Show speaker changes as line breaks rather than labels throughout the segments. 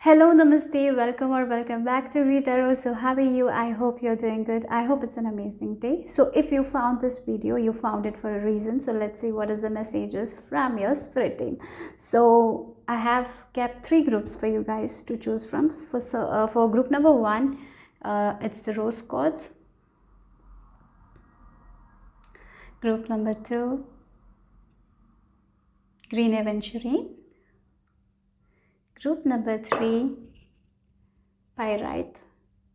Hello, namaste, welcome or welcome back to greetarot. So how are you? I hope you're doing good. I hope it's an amazing day. So if you found this video, you found it for a reason. So let's see what is the messages from your spirit team. So I have kept 3 groups for you guys to choose from. For group number 1, it's the rose quartz. Group number 2, green aventurine. Group number 3, pyrite.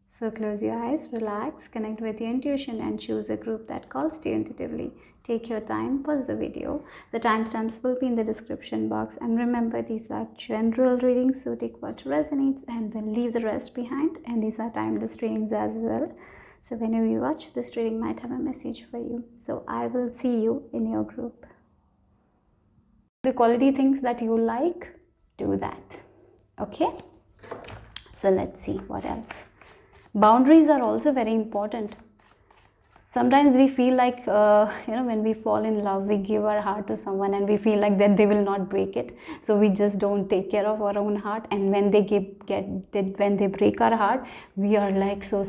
So close your eyes, relax, connect with your intuition and choose a group that calls to you intuitively. Take your time, pause the video. The timestamps will be in the description box. And remember, these are general readings, so take what resonates and then leave the rest behind. And these are timeless readings as well. So whenever you watch, this reading might have a message for you. So I will see you in your group. The quality things that you like, do that. Okay, so let's see what else. Boundaries are also very important. Sometimes we feel like when we fall in love, we give our heart to someone and we feel like that they will not break it, so we just don't take care of our own heart. And when they when they break our heart, we are like so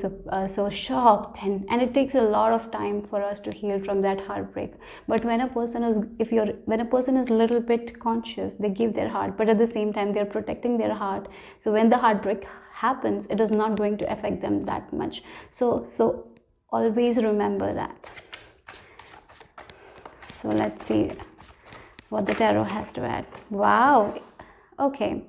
shocked, and it takes a lot of time for us to heal from that heartbreak. But when a person is a little bit conscious, they give their heart, but at the same time they're protecting their heart. So when the heartbreak happens, it is not going to affect them that much. So always remember that. So let's see what the tarot has to add. Wow. Okay,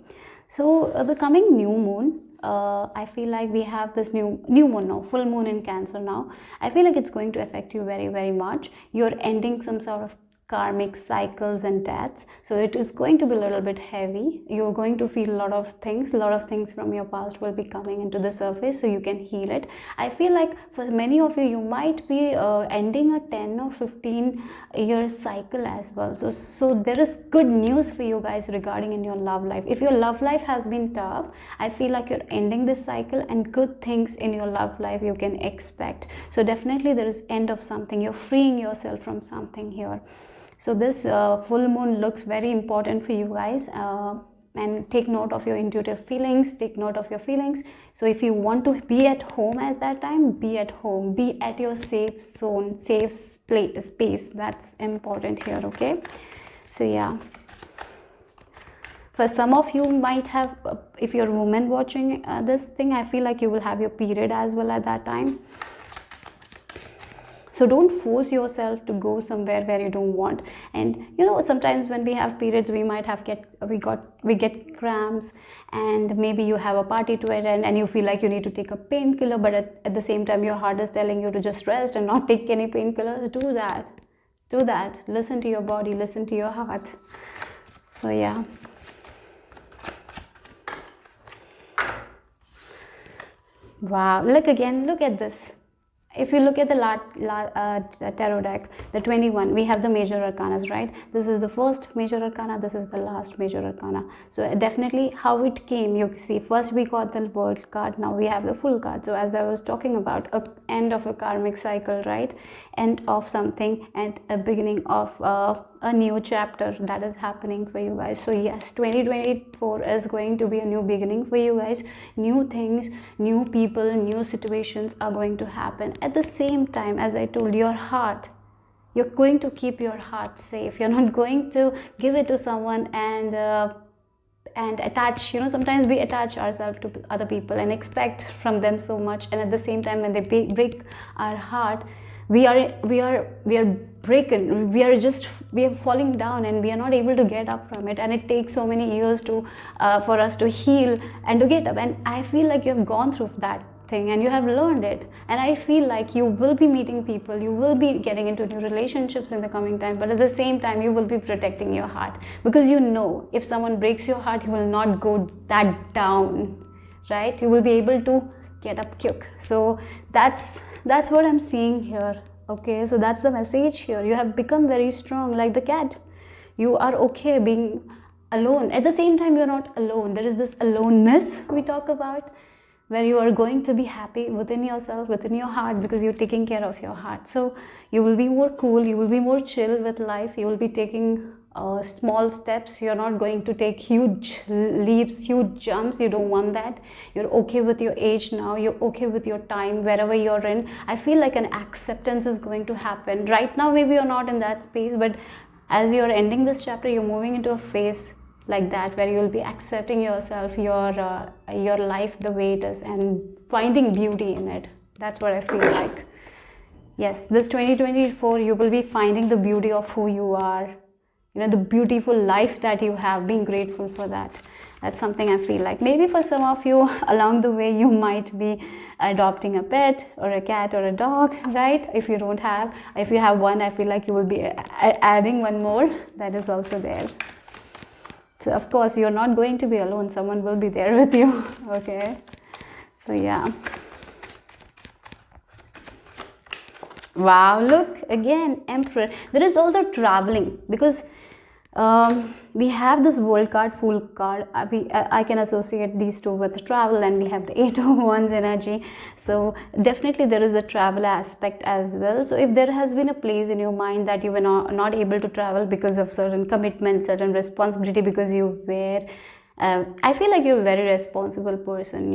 so the coming new moon, I feel like we have this new moon now, full moon in Cancer now. I feel like it's going to affect you very, very much. You're ending some sort of karmic cycles and deaths, so it is going to be a little bit heavy. You're going to feel a lot of things from your past will be coming into the surface, so you can heal it. I feel like for many of you, you might be ending a 10 or 15 year cycle as well. So there is good news for you guys regarding in your love life. If your love life has been tough, I feel like you're ending this cycle, and good things in your love life you can expect. So definitely there is end of something. You're freeing yourself from something here. So this full moon looks very important for you guys, and take note of your intuitive feelings, take note of your feelings. So if you want to be at home at that time, be at home, be at your safe zone, safe space. That's important here. Okay, so yeah, for some of you might have, if you're a woman watching this thing, I feel like you will have your period as well at that time. So don't force yourself to go somewhere where you don't want. And sometimes when we have periods, we might have we get cramps, and maybe you have a party to attend and you feel like you need to take a painkiller, but at the same time your heart is telling you to just rest and not take any painkillers. Do that. Listen to your body, listen to your heart. So yeah, wow, look at this. If you look at the tarot deck, the 21, we have the major arcanas, right? This is the first major arcana, this is the last major arcana. So definitely how it came, you see, first we got the world card, now we have the full card. So as I was talking about, a end of a karmic cycle, right? End of something and a beginning of a new chapter that is happening for you guys. So yes, 2024 is going to be a new beginning for you guys. New things, new people, new situations are going to happen. At the same time, as I told, your heart, you're going to keep your heart safe. You're not going to give it to someone and attach. Sometimes we attach ourselves to other people and expect from them so much, and at the same time when they break our heart, we are broken. We are falling down, and we are not able to get up from it, and it takes so many years to for us to heal and to get up. And I feel like you have gone through that thing and you have learned it, and I feel like you will be meeting people, you will be getting into new relationships in the coming time, but at the same time you will be protecting your heart, because if someone breaks your heart, you will not go that down, right? You will be able to get up quick. So that's what I'm seeing here. Okay, so that's the message here. You have become very strong, like the cat. You are okay being alone. At the same time, you're not alone. There is this aloneness we talk about, where you are going to be happy within yourself, within your heart, because you're taking care of your heart. So you will be more cool, you will be more chill with life, you will be taking small steps. You're not going to take huge leaps, huge jumps. You don't want that. You're okay with your age now. You're okay with your time wherever you're in. I feel like an acceptance is going to happen right now. Maybe you're not in that space, but as you're ending this chapter, you're moving into a phase like that where you'll be accepting yourself, your life the way it is, and finding beauty in it. That's what I feel like. Yes, this 2024, you will be finding the beauty of who you are, the beautiful life that you have, being grateful for that. That's something I feel like. Maybe for some of you along the way, you might be adopting a pet or a cat or a dog, right? If you have one, I feel like you will be adding one more. That is also there. So of course, you're not going to be alone. Someone will be there with you. Okay. So yeah. Wow, look again, Emperor. There is also traveling, because we have this World card, Fool card. I can associate these two with travel, and we have the 8 of Wands energy. So definitely there is a travel aspect as well. So if there has been a place in your mind that you were not able to travel because of certain commitments, certain responsibility, because you were, I feel like you're a very responsible person.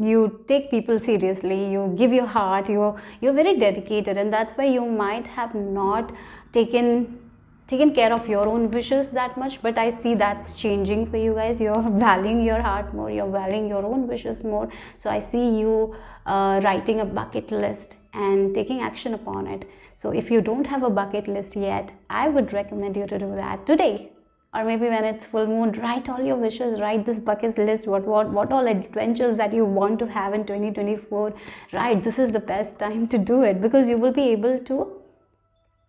You take people seriously, you give your heart, you're very dedicated, and that's why you might have not taken care of your own wishes that much. But I see that's changing for you guys. You're valuing your heart more, you're valuing your own wishes more. So I see you writing a bucket list and taking action upon it. So if you don't have a bucket list yet, I would recommend you to do that today. Or maybe when it's full moon, write all your wishes, write this bucket list, what all adventures that you want to have in 2024. Right, this is the best time to do it, because you will be able to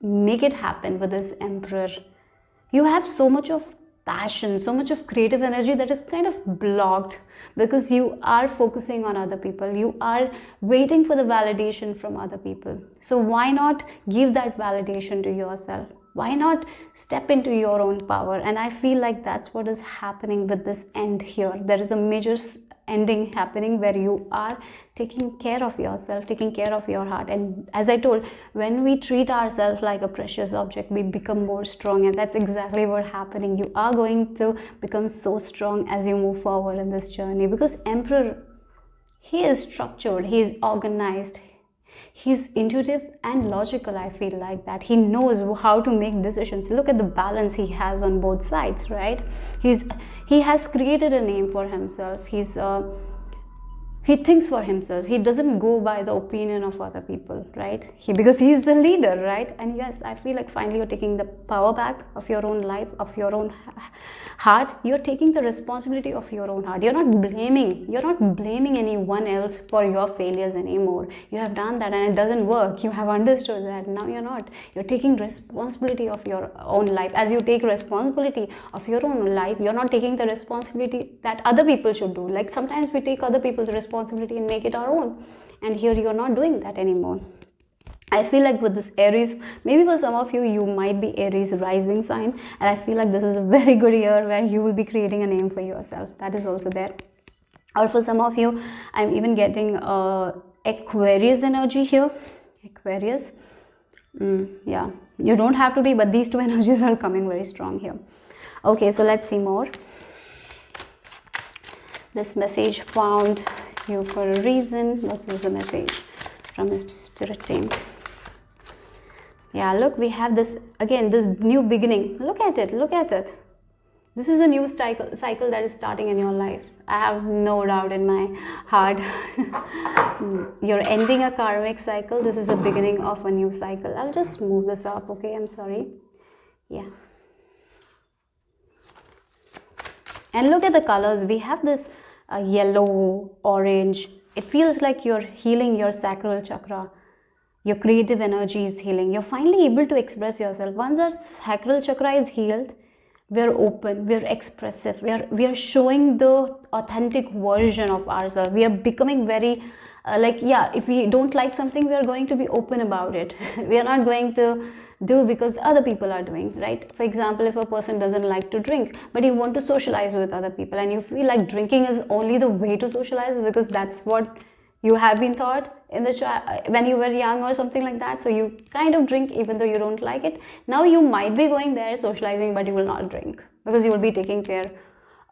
make it happen with this Emperor. You have so much of passion, so much of creative energy that is kind of blocked, because you are focusing on other people. You are waiting for the validation from other people. So why not give that validation to yourself? Why not step into your own power? And I feel like that's what is happening with this end here. There is a major ending happening where you are taking care of yourself, taking care of your heart. And as I told, when we treat ourselves like a precious object, we become more strong. And that's exactly what's happening. You are going to become so strong as you move forward in this journey, because Emperor, he is structured, he is organized, he's intuitive and logical. I feel like that he knows how to make decisions. Look at the balance he has on both sides, right? He has created a name for himself. He thinks for himself. He doesn't go by the opinion of other people, right? Because he's the leader, right? And yes, I feel like finally you're taking the power back of your own life, of your own heart. You're taking the responsibility of your own heart. You're not blaming anyone else for your failures anymore. You have done that and it doesn't work. You have understood that. Now you're not. You're taking responsibility of your own life. As you take responsibility of your own life, you're not taking the responsibility that other people should do. Like sometimes we take other people's responsibility and make it our own, and here you're not doing that anymore. I feel like with this Aries, maybe for some of you, you might be Aries rising sign, and I feel like this is a very good year where you will be creating a name for yourself. That is also there. Or for some of you, I'm even getting Aquarius energy here. Aquarius, yeah, you don't have to be, but these two energies are coming very strong here. Okay, so let's see more. This message found you for a reason. What is the message from the spirit team? Yeah, look, we have this again, this new beginning. Look at it. This is a new cycle that is starting in your life. I have no doubt in my heart. You're ending a karmic cycle. This is the beginning of a new cycle. I'll just move this up, okay? I'm sorry. Yeah. And look at the colors. We have this yellow, orange. It feels like you're healing your sacral chakra. Your creative energy is healing. You're finally able to express yourself. Once our sacral chakra is healed, we're open, we're expressive, we are showing the authentic version of ourselves. We are becoming very if we don't like something, we are going to be open about it. We are not going to do because other people are doing, right? For example, if a person doesn't like to drink, but you want to socialize with other people, and you feel like drinking is only the way to socialize because that's what You have been taught in the when you were young or something like that, so you kind of drink even though you don't like it. Now you might be going there socializing, but you will not drink because you will be taking care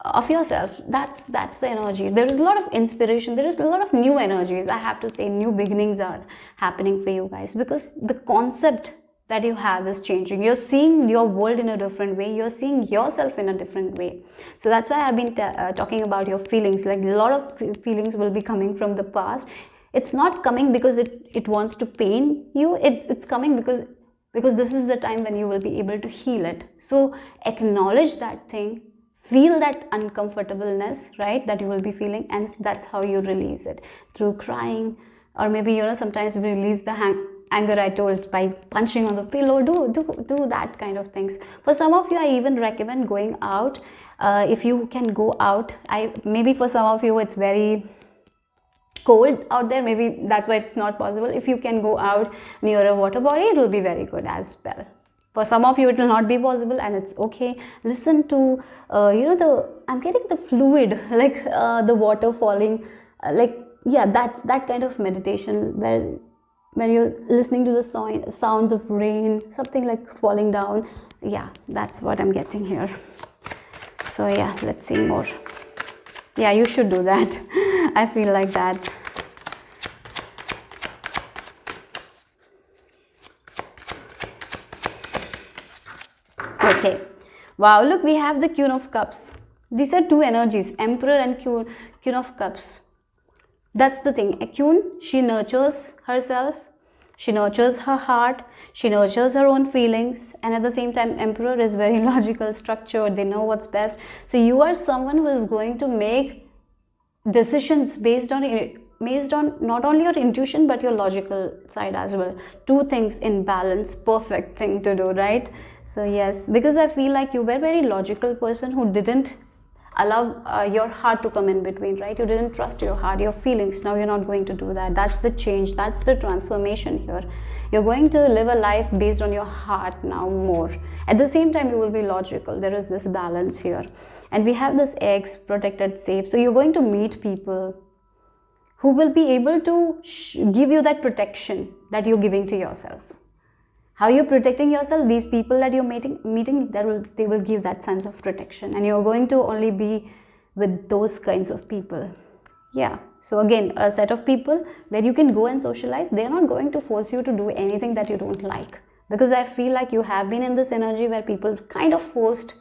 of yourself. That's the energy. There is a lot of inspiration, there is a lot of new energies. I have to say, new beginnings are happening for you guys, because the concept that you have is changing. You're seeing your world in a different way, you're seeing yourself in a different way. So that's why I've been talking about your feelings. Like, a lot of feelings will be coming from the past. It's not coming because it wants to pain you. It's coming because this is the time when you will be able to heal it. So acknowledge that thing, feel that uncomfortableness, right, that you will be feeling, and that's how you release it, through crying, or maybe, you know, sometimes we release the anger, I told, by punching on the pillow. Do that kind of things. For some of you, I even recommend going out. If you can go out, maybe for some of you it's very cold out there, maybe that's why it's not possible. If you can go out near a water body, it will be very good as well. For some of you it will not be possible, and it's okay. Listen to you know, I'm getting the fluid, like the water falling, like, yeah, that's that kind of meditation where when you're listening to the sounds of rain, something like falling down. Yeah, that's what I'm getting here. So yeah, let's see more. Yeah, you should do that. I feel like that. Okay, wow, look, we have the Queen of Cups. These are two energies, Emperor and Queen of Cups. That's the thing. A queen, she nurtures herself, she nurtures her heart, she nurtures her own feelings, and at the same time, Emperor is very logical, structured, they know what's best. So you are someone who is going to make decisions based on not only your intuition but your logical side as well. Two things in balance, perfect thing to do, right? So yes, because I feel like you were a very logical person who didn't allow your heart to come in between, right? You didn't trust your heart, your feelings. Now you're not going to do that. That's the change, that's the transformation here. You're going to live a life based on your heart now more. At the same time, you will be logical. There is this balance here. And we have this eggs, protected, safe. So you're going to meet people who will be able to give you that protection that you're giving to yourself. How you're protecting yourself, these people that you're meeting, they will give that sense of protection, and you're going to only be with those kinds of people. Yeah, so again, a set of people where you can go and socialize. They're not going to force you to do anything that you don't like, because I feel like you have been in this energy where people kind of forced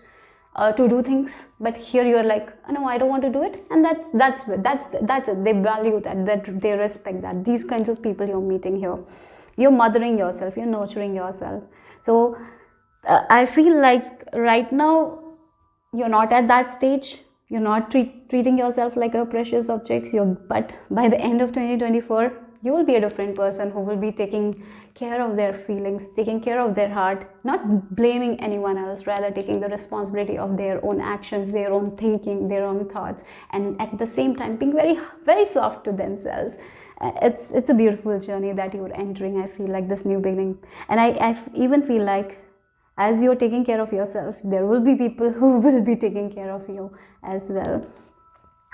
to do things, but here you're like, oh, no, I don't want to do it, and that's it. They value that they respect that. These kinds of people you're meeting here. You're mothering yourself, you're nurturing yourself. So I feel like right now you're not at that stage. You're not treating yourself like a precious object. But by the end of 2024, you will be a different person who will be taking care of their feelings, taking care of their heart, not blaming anyone else, rather taking the responsibility of their own actions, their own thinking, their own thoughts, and at the same time being very, very soft to themselves. It's a beautiful journey that you're entering. I feel like this new beginning, and I even feel like as you're taking care of yourself, there will be people who will be taking care of you as well.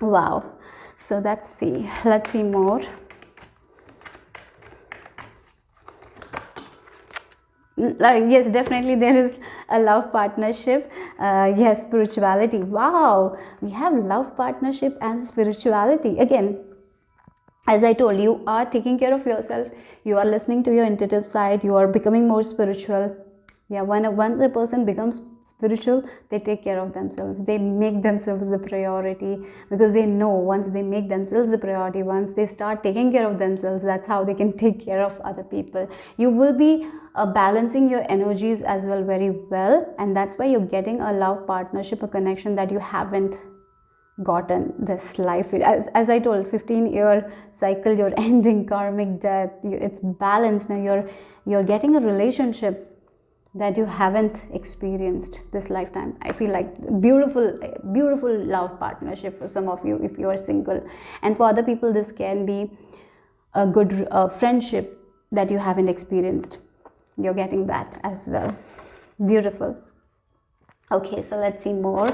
Wow. So let's see more. Yes, definitely there is a love partnership. Yes, spirituality. Wow, we have love partnership and spirituality. Again, as I told you, are taking care of yourself. You are listening to your intuitive side. You are becoming more spiritual. Yeah, once a person becomes spiritual, they take care of themselves. They make themselves the priority, because they know once they make themselves the priority, once they start taking care of themselves, that's how they can take care of other people. You will be balancing your energies as well very well, and that's why you're getting a love partnership, a connection that you haven't gotten this life. As I told, 15-year cycle, you're ending karmic death. It's balanced now. You're getting a relationship that you haven't experienced this lifetime. I feel like beautiful love partnership for some of you if you are single, and for other people this can be a good friendship that you haven't experienced. You're getting that as well. Beautiful. Okay, so let's see more.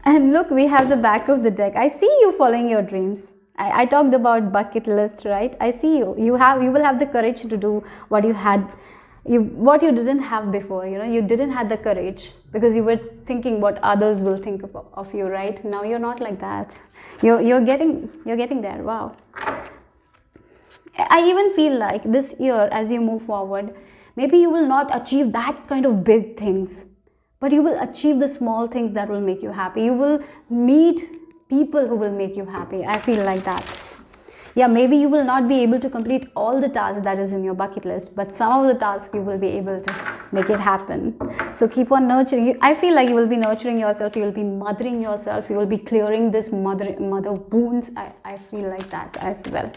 And look, we have the back of the deck. I see you following your dreams. I talked about bucket list, right? I see you. You will have the courage to do what what you didn't have before. You didn't have the courage because you were thinking what others will think of you, right? Now you're not like that. You're getting there. Wow. I even feel like this year, as you move forward, maybe you will not achieve that kind of big things, but you will achieve the small things that will make you happy. You will meet people who will make you happy. I feel like that. Yeah, maybe you will not be able to complete all the tasks that is in your bucket list, but some of the tasks you will be able to make it happen. So keep on nurturing. I feel like you will be nurturing yourself. You will be mothering yourself. You will be clearing this mother wounds. I feel like that as well.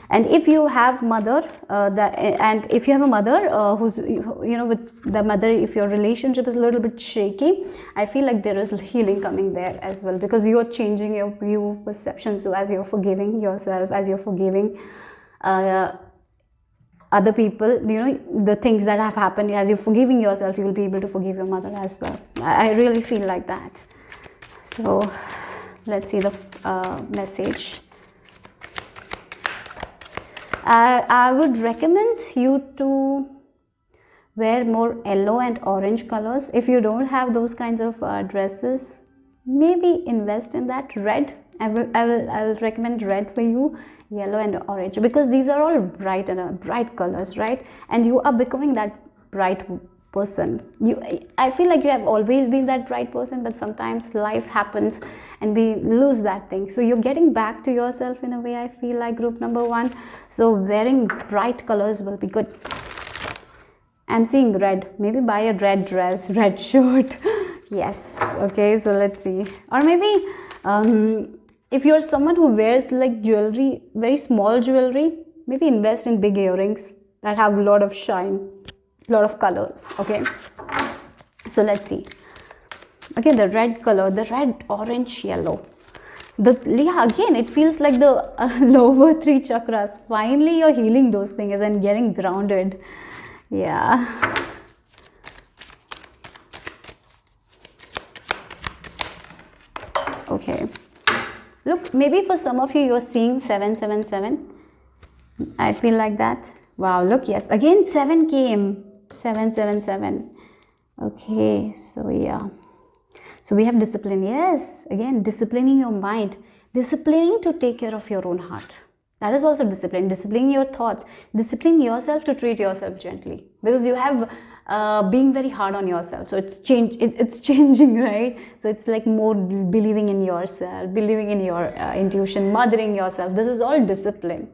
And if you have if you have a mother who's with the mother, if your relationship is a little bit shaky, I feel like there is healing coming there as well, because you are changing your view perception. So as you're forgiving yourself, as you're forgiving other people, the things that have happened, as you're forgiving yourself, you will be able to forgive your mother as well. I really feel like that. So let's see the message. I would recommend you to wear more yellow and orange colors. If you don't have those kinds of dresses, maybe invest in that. Red, I will recommend red for you, yellow and orange, because these are all bright colors, right? And you are becoming that bright person. I feel like you have always been that bright person, but sometimes life happens and we lose that thing. So you're getting back to yourself in a way, I feel like, group number 1. So wearing bright colors will be good. I'm seeing red. Maybe buy a red dress, red shirt. Yes. Okay, so let's see. Or maybe if you're someone who wears like jewelry, very small jewelry, maybe invest in big earrings that have a lot of shine, lot of colors. Okay, so let's see. Okay, the red color, the red, orange, yellow. Again, it feels like the lower 3 chakras. Finally, you're healing those things and getting grounded. Yeah. Okay. Look, maybe for some of you, you're seeing 777. I feel like that. Wow, look, yes. Again, 7 came. 777. Okay, so yeah. So we have discipline. Yes, again, disciplining your mind. Disciplining to take care of your own heart. That is also discipline. Disciplining your thoughts. Discipline yourself to treat yourself gently. Because you have being very hard on yourself. So it's changing, right? So it's like more believing in yourself, believing in your intuition, mothering yourself. This is all discipline.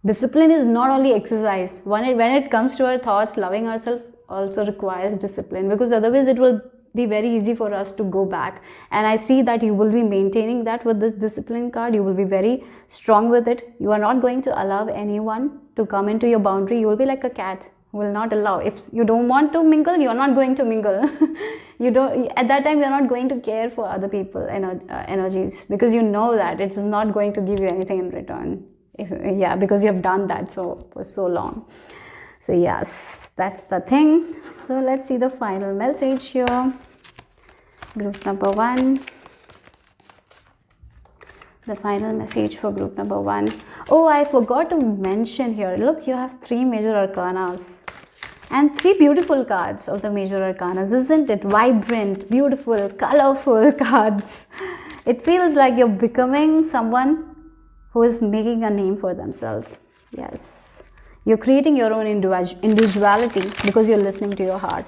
Discipline is not only exercise. When it comes to our thoughts, loving ourselves also requires discipline, because otherwise it will be very easy for us to go back. And I see that you will be maintaining that with this discipline card. You will be very strong with it. You are not going to allow anyone to come into your boundary. You will be like a cat. Will not allow. If you don't want to mingle, you are not going to mingle. At that time, you are not going to care for other people energies, because you know that it's not going to give you anything in return. Because you have done that for so long. So yes, that's the thing. So let's see the final message here. Group number 1. The final message for group number 1. Oh, I forgot to mention here. Look, you have 3 major arcanas and 3 beautiful cards of the major arcanas, isn't it? Vibrant, beautiful, colorful cards. It feels like you're becoming someone who is making a name for themselves. Yes. You're creating your own individuality because you're listening to your heart.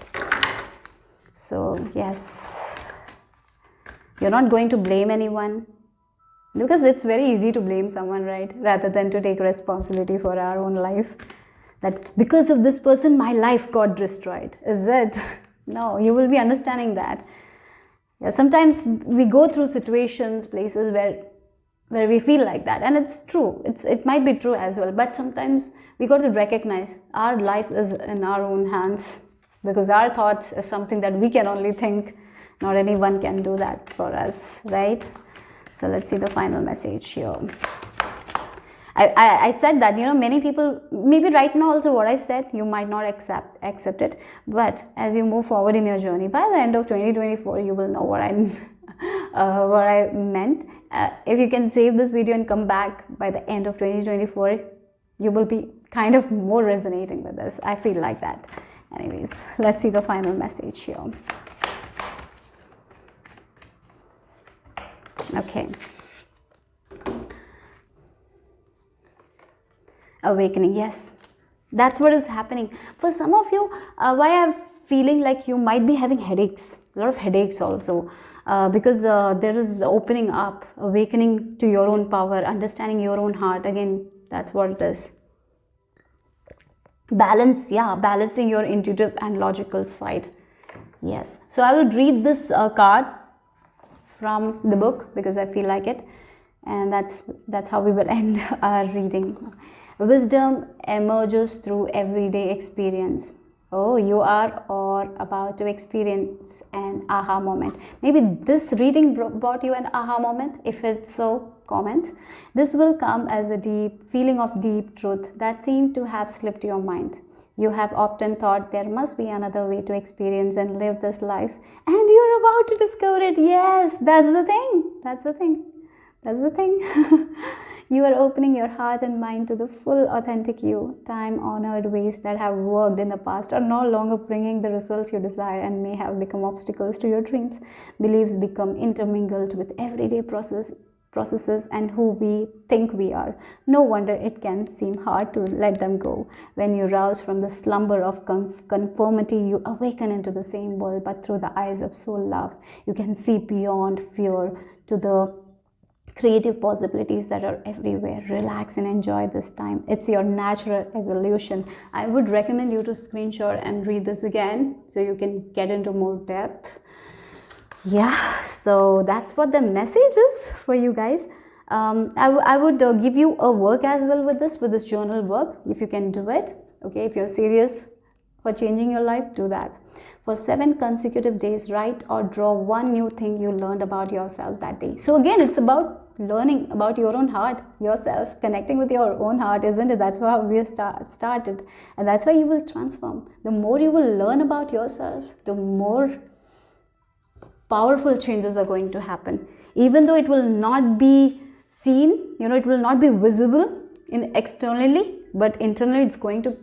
So, yes. You're not going to blame anyone, because it's very easy to blame someone, right? Rather than to take responsibility for our own life. That because of this person, my life got destroyed. Is it? No, you will be understanding that. Yeah, sometimes we go through situations, places where we feel like that, and it's true. It might be true as well, but sometimes we got to recognize our life is in our own hands, because our thoughts is something that we can only think. Not anyone can do that for us, right? So let's see the final message here. I said that, many people, maybe right now also what I said, you might not accept it, but as you move forward in your journey, by the end of 2024, you will know what I meant. If you can save this video and come back by the end of 2024, you will be kind of more resonating with this. I feel like that. Anyways, let's see the final message here. Okay. Awakening, yes. That's what is happening. For some of you, why I'm feeling like you might be having headaches, a lot of headaches also, because there is opening up, awakening to your own power, understanding your own heart. Again, that's what it is. Balance, yeah, balancing your intuitive and logical side. Yes. So I will read this card from the book because I feel like it, and that's how we will end our reading. Wisdom emerges through everyday experience. Oh, you are or about to experience an aha moment. Maybe this reading brought you an aha moment. If it's so, comment. This will come as a deep feeling of deep truth that seemed to have slipped your mind. You have often thought there must be another way to experience and live this life, and you're about to discover it. Yes, that's the thing. That's the thing. That's the thing. You are opening your heart and mind to the full authentic you. Time-honored ways that have worked in the past are no longer bringing the results you desire and may have become obstacles to your dreams. Beliefs become intermingled with everyday processes and who we think we are. No wonder it can seem hard to let them go. When you rouse from the slumber of conformity, you awaken into the same world, but through the eyes of soul love. You can see beyond fear to the creative possibilities that are everywhere. Relax and enjoy this time. It's your natural evolution. I would recommend you to screenshot and read this again so you can get into more depth. Yeah, so that's what the message is for you guys. I would give you a work as well with this journal work, if you can do it. Okay, if you're serious for changing your life, do that. For 7 consecutive days, write or draw one new thing you learned about yourself that day. So again, it's about learning about your own heart, yourself, connecting with your own heart, isn't it? That's how we started, and that's why you will transform. The more you will learn about yourself, the more powerful changes are going to happen. Even though it will not be seen, it will not be visible externally, but internally it's going to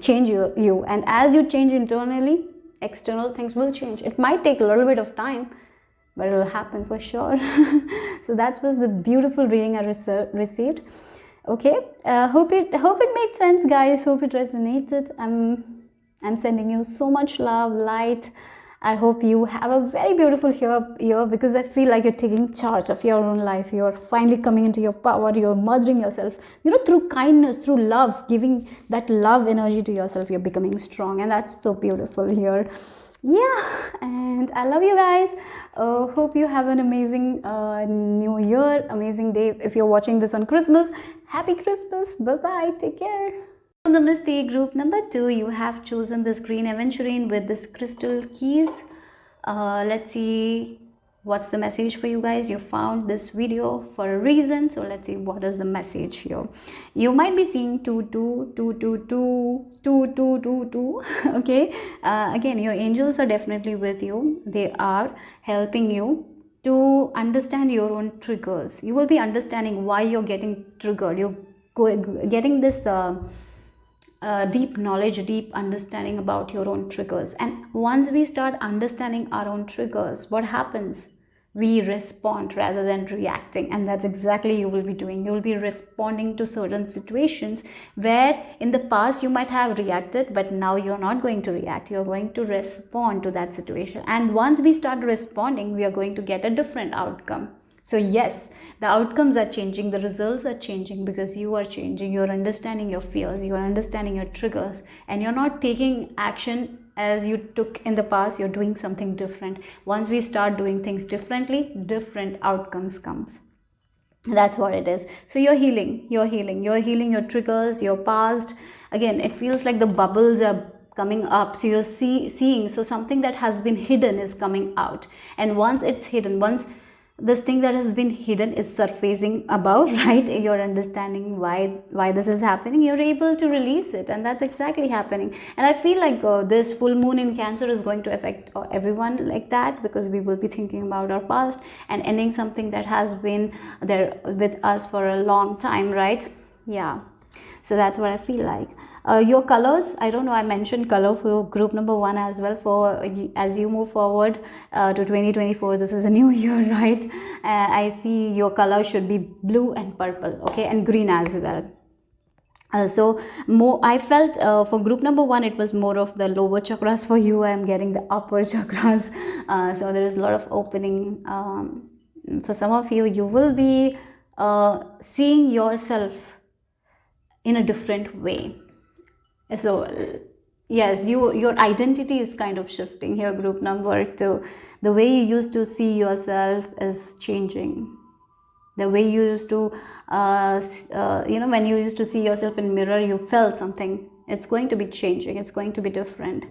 change you. And as you change internally, external things will change. It might take a little bit of time, but it will happen for sure. So that was the beautiful reading I received. Okay, hope it made sense, guys. Hope it resonated. I'm sending you so much love, light. I hope you have a very beautiful year because I feel like you're taking charge of your own life. You're finally coming into your power. You're mothering yourself, through kindness, through love, giving that love energy to yourself. You're becoming strong, and that's so beautiful here. Yeah, and I love you guys. Hope you have an amazing new year, amazing day. If you're watching this on Christmas, happy Christmas. Bye-bye. Take care. Namaste, group number 2. You have chosen this green aventurine with this crystal keys. Let's see what's the message for you guys. You found this video for a reason, so let's see what is the message here. You might be seeing 2. Okay, again, your angels are definitely with you. They are helping you to understand your own triggers. You will be understanding why you're getting triggered. You're getting this deep knowledge, deep understanding about your own triggers. And once we start understanding our own triggers, what happens? We respond rather than reacting, and that's exactly you will be doing. You will be responding to certain situations where in the past you might have reacted, but now you're not going to react. You're going to respond to that situation, and once we start responding, we are going to get a different outcome. So yes, the outcomes are changing, the results are changing because you are changing. You're understanding your fears, you are understanding your triggers, and you're not taking action as you took in the past. You're doing something different. Once we start doing things differently, different outcomes comes. That's what it is. So you're healing your triggers, your past. Again, it feels like the bubbles are coming up. So you're seeing, so something that has been hidden is coming out. And once it's hidden, once this thing that has been hidden is surfacing above, right? You're understanding why this is happening. You're able to release it, and that's exactly happening. And I feel like this full moon in Cancer is going to affect everyone like that, because we will be thinking about our past and ending something that has been there with us for a long time, right? Yeah, so that's what I feel like. Your colors, I don't know, I mentioned color for group number 1 as well. For as you move forward to 2024, this is a new year, right? I see your color should be blue and purple, okay, and green as well. So more, I felt for group number 1 it was more of the lower chakras. For you, I am getting the upper chakras. So there is a lot of opening. For some of you, you will be seeing yourself in a different way. So yes, your identity is kind of shifting here, group number 2. The way you used to see yourself is changing. The way you used to when you used to see yourself in mirror, you felt something. It's going to be changing, it's going to be different.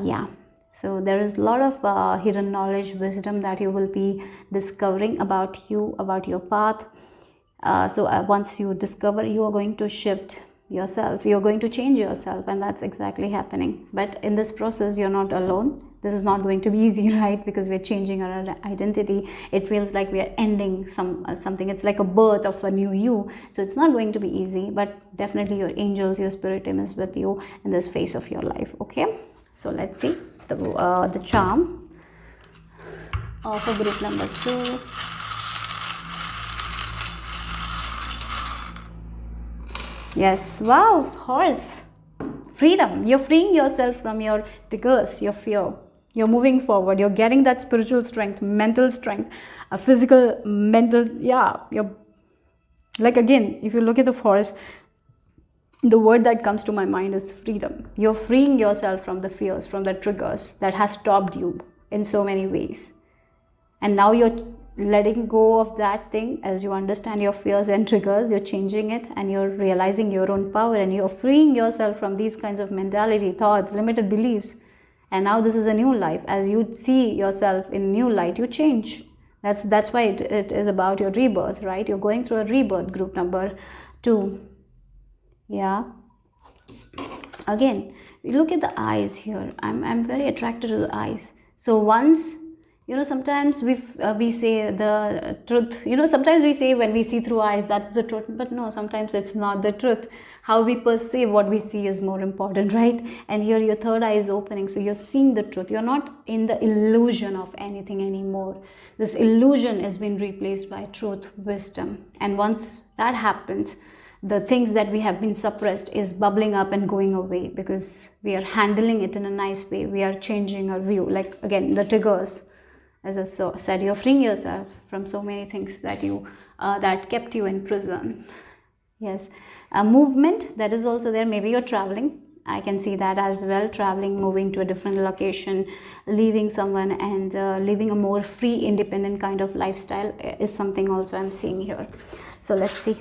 Yeah, so there is a lot of hidden knowledge, wisdom that you will be discovering about you, about your path. So once you discover, you are going to shift yourself, you're going to change yourself, and that's exactly happening. But in this process, you're not alone. This is not going to be easy, right? Because we're changing our identity. It feels like we are ending something. It's like a birth of a new you. So it's not going to be easy, but definitely your angels, your spirit team is with you in this phase of your life. Okay, so let's see the charm for group number 2. Yes, wow, horse. Freedom. You're freeing yourself from your triggers, your fear. You're moving forward. You're getting that spiritual strength, mental strength, a physical, mental. Yeah, you're like, again, if you look at the horse, the word that comes to my mind is freedom. You're freeing yourself from the fears, from the triggers that has stopped you in so many ways. And now you're letting go of that thing. As you understand your fears and triggers, you're changing it, and you're realizing your own power, and you're freeing yourself from these kinds of mentality, thoughts, limited beliefs. And now this is a new life. As you see yourself in new light, you change. That's why it is about your rebirth, right? You're going through a rebirth, group number 2. Yeah, again, look at the eyes here. I'm very attracted to the eyes. So once, sometimes we say the truth. Sometimes we say when we see through eyes, that's the truth. But no, sometimes it's not the truth. How we perceive what we see is more important, right? And here your third eye is opening. So you're seeing the truth. You're not in the illusion of anything anymore. This illusion has been replaced by truth, wisdom. And once that happens, the things that we have been suppressed is bubbling up and going away, because we are handling it in a nice way. We are changing our view. Like, again, the triggers. As I said, you're freeing yourself from so many things that that kept you in prison. Yes, a movement that is also there. Maybe you're traveling. I can see that as well. Traveling, moving to a different location, leaving someone, and living a more free, independent kind of lifestyle is something also I'm seeing here. So let's see.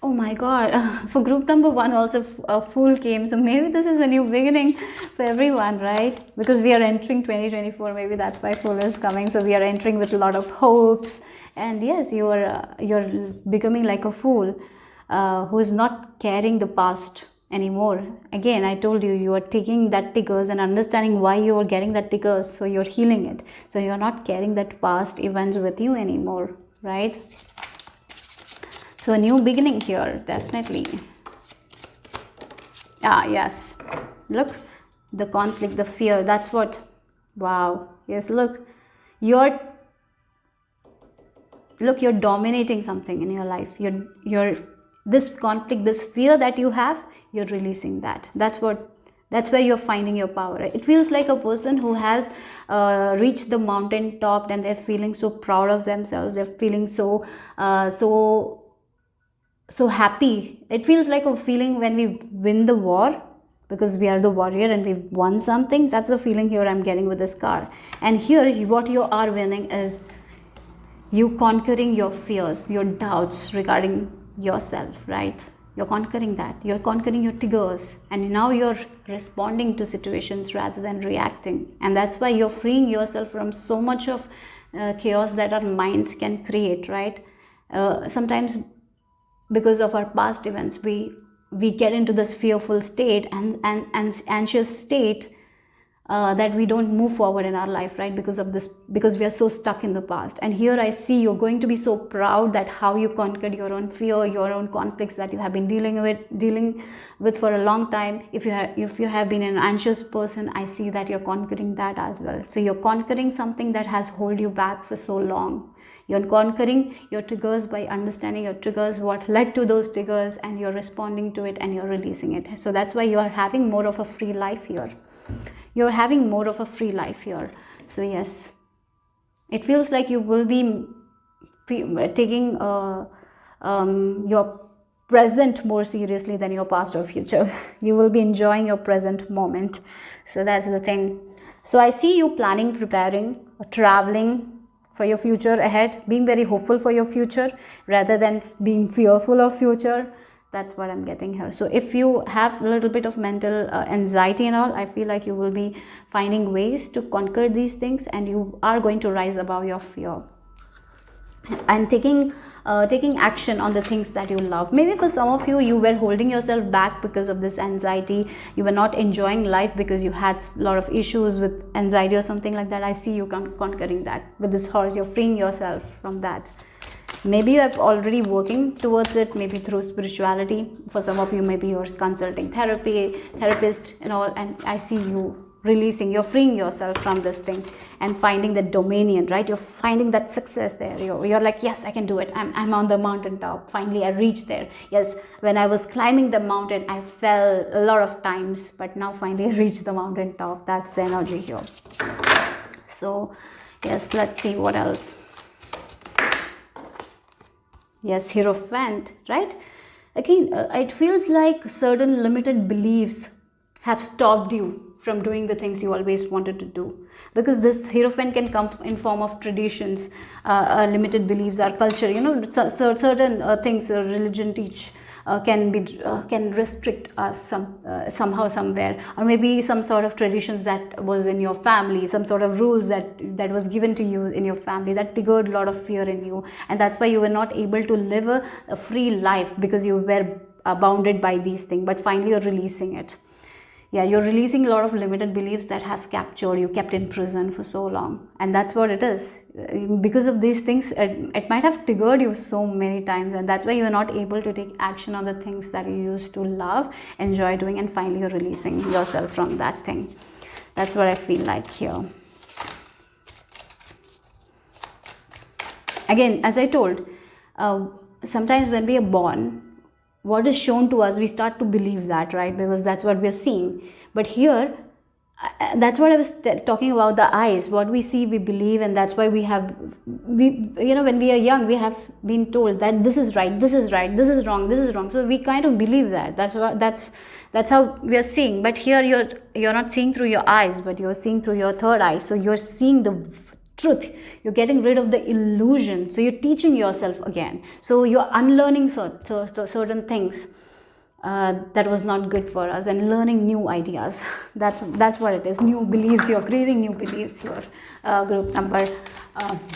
Oh my God, for group number 1 also a Fool came. So maybe this is a new beginning for everyone, right? Because we are entering 2024. Maybe that's why Fool is coming. So we are entering with a lot of hopes. And yes, you're becoming like a fool who is not carrying the past anymore. Again, I told you, you are taking that triggers and understanding why you are getting that triggers. So you're healing it. So you're not carrying that past events with you anymore, right? So a new beginning here, definitely. Yes. Look, the conflict, the fear, that's what. Wow. Yes, look. You're dominating something in your life. You're this conflict, this fear that you have, you're releasing that. That's where you're finding your power. It feels like a person who has reached the mountain top, and they're feeling so proud of themselves. They're feeling so happy. It feels like a feeling when we win the war, because we are the warrior and we've won something. That's the feeling here I'm getting with this card. And here what you are winning is you conquering your fears, your doubts regarding yourself, right? You're conquering that. You're conquering your triggers, and now you're responding to situations rather than reacting. And that's why you're freeing yourself from so much of chaos that our mind can create, right? Sometimes because of our past events, we get into this fearful state and anxious state, that we don't move forward in our life, right? Because of this, because we are so stuck in the past. And here I see you're going to be so proud that how you conquered your own fear, your own conflicts that you have been dealing with for a long time. If you have been an anxious person, I see that you're conquering that as well. So you're conquering something that has held you back for so long. You're conquering your triggers by understanding your triggers, what led to those triggers, and you're responding to it and you're releasing it. So that's why you are having more of a free life here. You're having more of a free life here. So yes, it feels like you will be taking your present more seriously than your past or future. You will be enjoying your present moment. So that's the thing. So I see you planning, preparing, traveling for your future ahead, being very hopeful for your future rather than being fearful of future. That's what I'm getting here. So if you have a little bit of mental anxiety and all, I feel like you will be finding ways to conquer these things, and you are going to rise above your fear and taking action on the things that you love. Maybe for some of you, you were holding yourself back because of this anxiety. You were not enjoying life because you had a lot of issues with anxiety or something like that. I see you conquering that with this horse. You're freeing yourself from that. Maybe you have already working towards it, maybe through spirituality. For some of you, maybe you're consulting therapist and all, and I see you releasing, you're freeing yourself from this thing and finding the dominion, right? You're finding that success there. You're like, yes, I can do it. I'm on the mountaintop. Finally, I reached there. Yes, when I was climbing the mountain, I fell a lot of times, but now finally I reached the mountaintop. That's the energy here. So yes, let's see what else. Yes, Hierophant, right? Again, it feels like certain limited beliefs have stopped you from doing the things you always wanted to do, because this Hierophant can come in form of traditions, limited beliefs, our culture, certain things religion teach can restrict us somehow, somewhere, or maybe some sort of traditions that was in your family, some sort of rules that was given to you in your family that triggered a lot of fear in you, and that's why you were not able to live a free life because you were bounded by these things. But finally you're releasing it. Yeah, you're releasing a lot of limited beliefs that have captured you, kept in prison for so long. And that's what it is. Because of these things, it might have triggered you so many times, and that's why you're not able to take action on the things that you used to love, enjoy doing, and finally you're releasing yourself from that thing. That's what I feel like here. Again, as I told, sometimes when we are born, what is shown to us, we start to believe that, right? Because that's what we're seeing. But here, that's what I was talking about, the eyes. What we see, we believe, and that's why when we are young, we have been told that this is right, this is right, this is wrong, this is wrong. So we kind of believe that. That's how we are seeing. But here, you're not seeing through your eyes, but you're seeing through your third eye. So you're seeing the truth. You're getting rid of the illusion. So you're teaching yourself again. So you're unlearning certain things that was not good for us, and learning new ideas. That's what it is. New beliefs. You're creating new beliefs here. Group number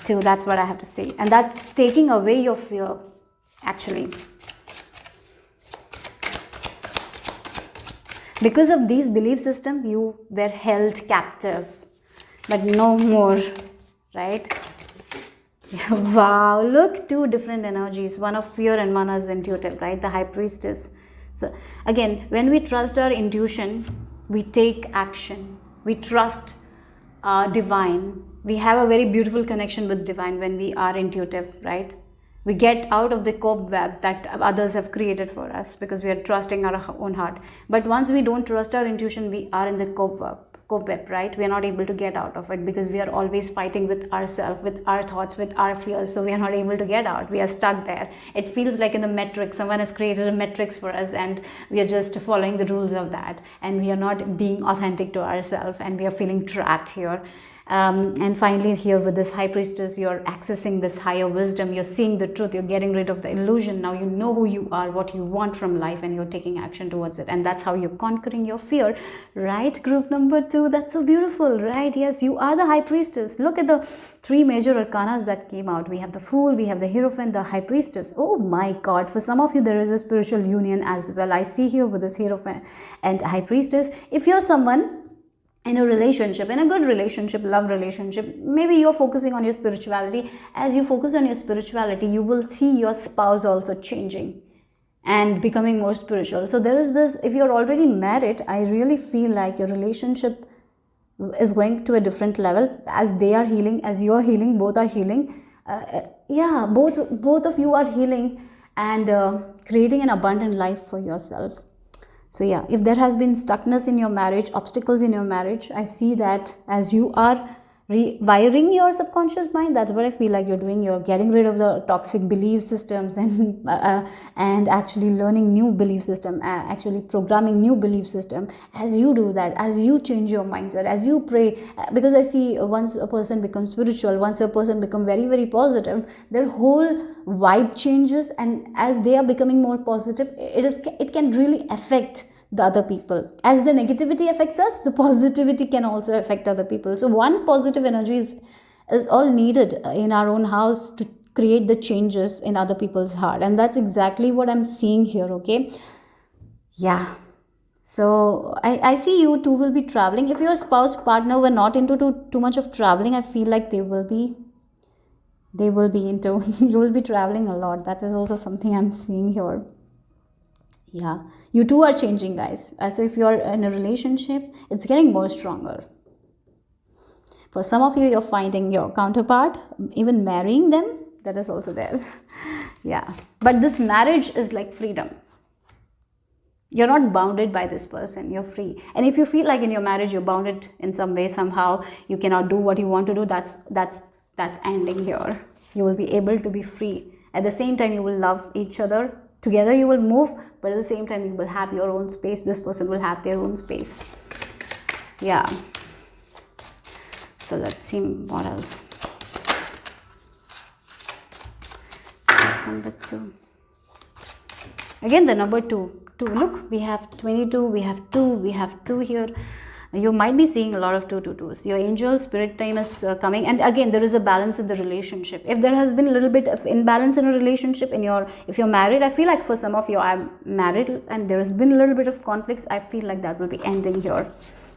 2. That's what I have to say. And that's taking away your fear, actually. Because of these belief system, you were held captive, but no more. Right? Wow, look, 2 different energies, one of fear and one is intuitive, right? The High Priestess. So again, when we trust our intuition, we take action. We trust divine. We have a very beautiful connection with divine when we are intuitive, right? We get out of the cobweb that others have created for us because we are trusting our own heart. But once we don't trust our intuition, we are in the cobweb, right? We are not able to get out of it because we are always fighting with ourselves, with our thoughts, with our fears. So we are not able to get out. We are stuck there. It feels like in the matrix, someone has created a matrix for us and we are just following the rules of that, and we are not being authentic to ourselves, and we are feeling trapped here. And finally here with this high priestess, you're accessing this higher wisdom, you're seeing the truth, you're getting rid of the illusion. Now you know who you are, what you want from life, and you're taking action towards it, and that's how you're conquering your fear, right? Group number 2, that's so beautiful, right? Yes, you are the high priestess. Look at the 3 major arcanas that came out. We have the Fool, we have the Hierophant, the high priestess. Oh my god, for some of you there is a spiritual union as well. I see here with this Hierophant and high priestess. If you're someone in a relationship, in a good relationship, love relationship, maybe you're focusing on your spirituality. As you focus on your spirituality, you will see your spouse also changing and becoming more spiritual. So there is this, if you're already married, I really feel like your relationship is going to a different level. As they are healing, as you're healing, both are healing. Yeah, both of you are healing and creating an abundant life for yourself. So yeah, if there has been stuckness in your marriage, obstacles in your marriage, I see that as you are rewiring your subconscious mind, that's what I feel like you're doing. You're getting rid of the toxic belief systems and actually learning new belief system, actually programming new belief system. As you do that, as you change your mindset, as you pray, because I see once a person becomes spiritual, once a person becomes very, very positive, their whole vibe changes, and as they are becoming more positive, it can really affect the other people. As the negativity affects us, the positivity can also affect other people. So one positive energy is all needed in our own house to create the changes in other people's heart, and that's exactly what I'm seeing here. Okay, yeah. So I see you two will be traveling. If your spouse partner were not into too much of traveling, I feel like they will be into you will be traveling a lot. That is also something I'm seeing here. Yeah, you two are changing, guys. So if you're in a relationship, it's getting more stronger. For some of you, you're finding your counterpart, even marrying them. That is also there. Yeah, but this marriage is like freedom. You're not bounded by this person, you're free. And if you feel like in your marriage you're bounded in some way, somehow you cannot do what you want to do, that's ending here. You will be able to be free. At the same time, you will love each other. Together you will move, but at the same time you will have your own space. This person will have their own space. Yeah. So let's see what else. Number 2. Again, the number 2. Look, we have 22, we have 2 here. You might be seeing a lot of 222s. Your angel spirit time is coming, and again there is a balance in the relationship. If there has been a little bit of imbalance in a relationship, if you're married, I feel like for some of you, I'm married and there has been a little bit of conflicts. I feel like that will be ending here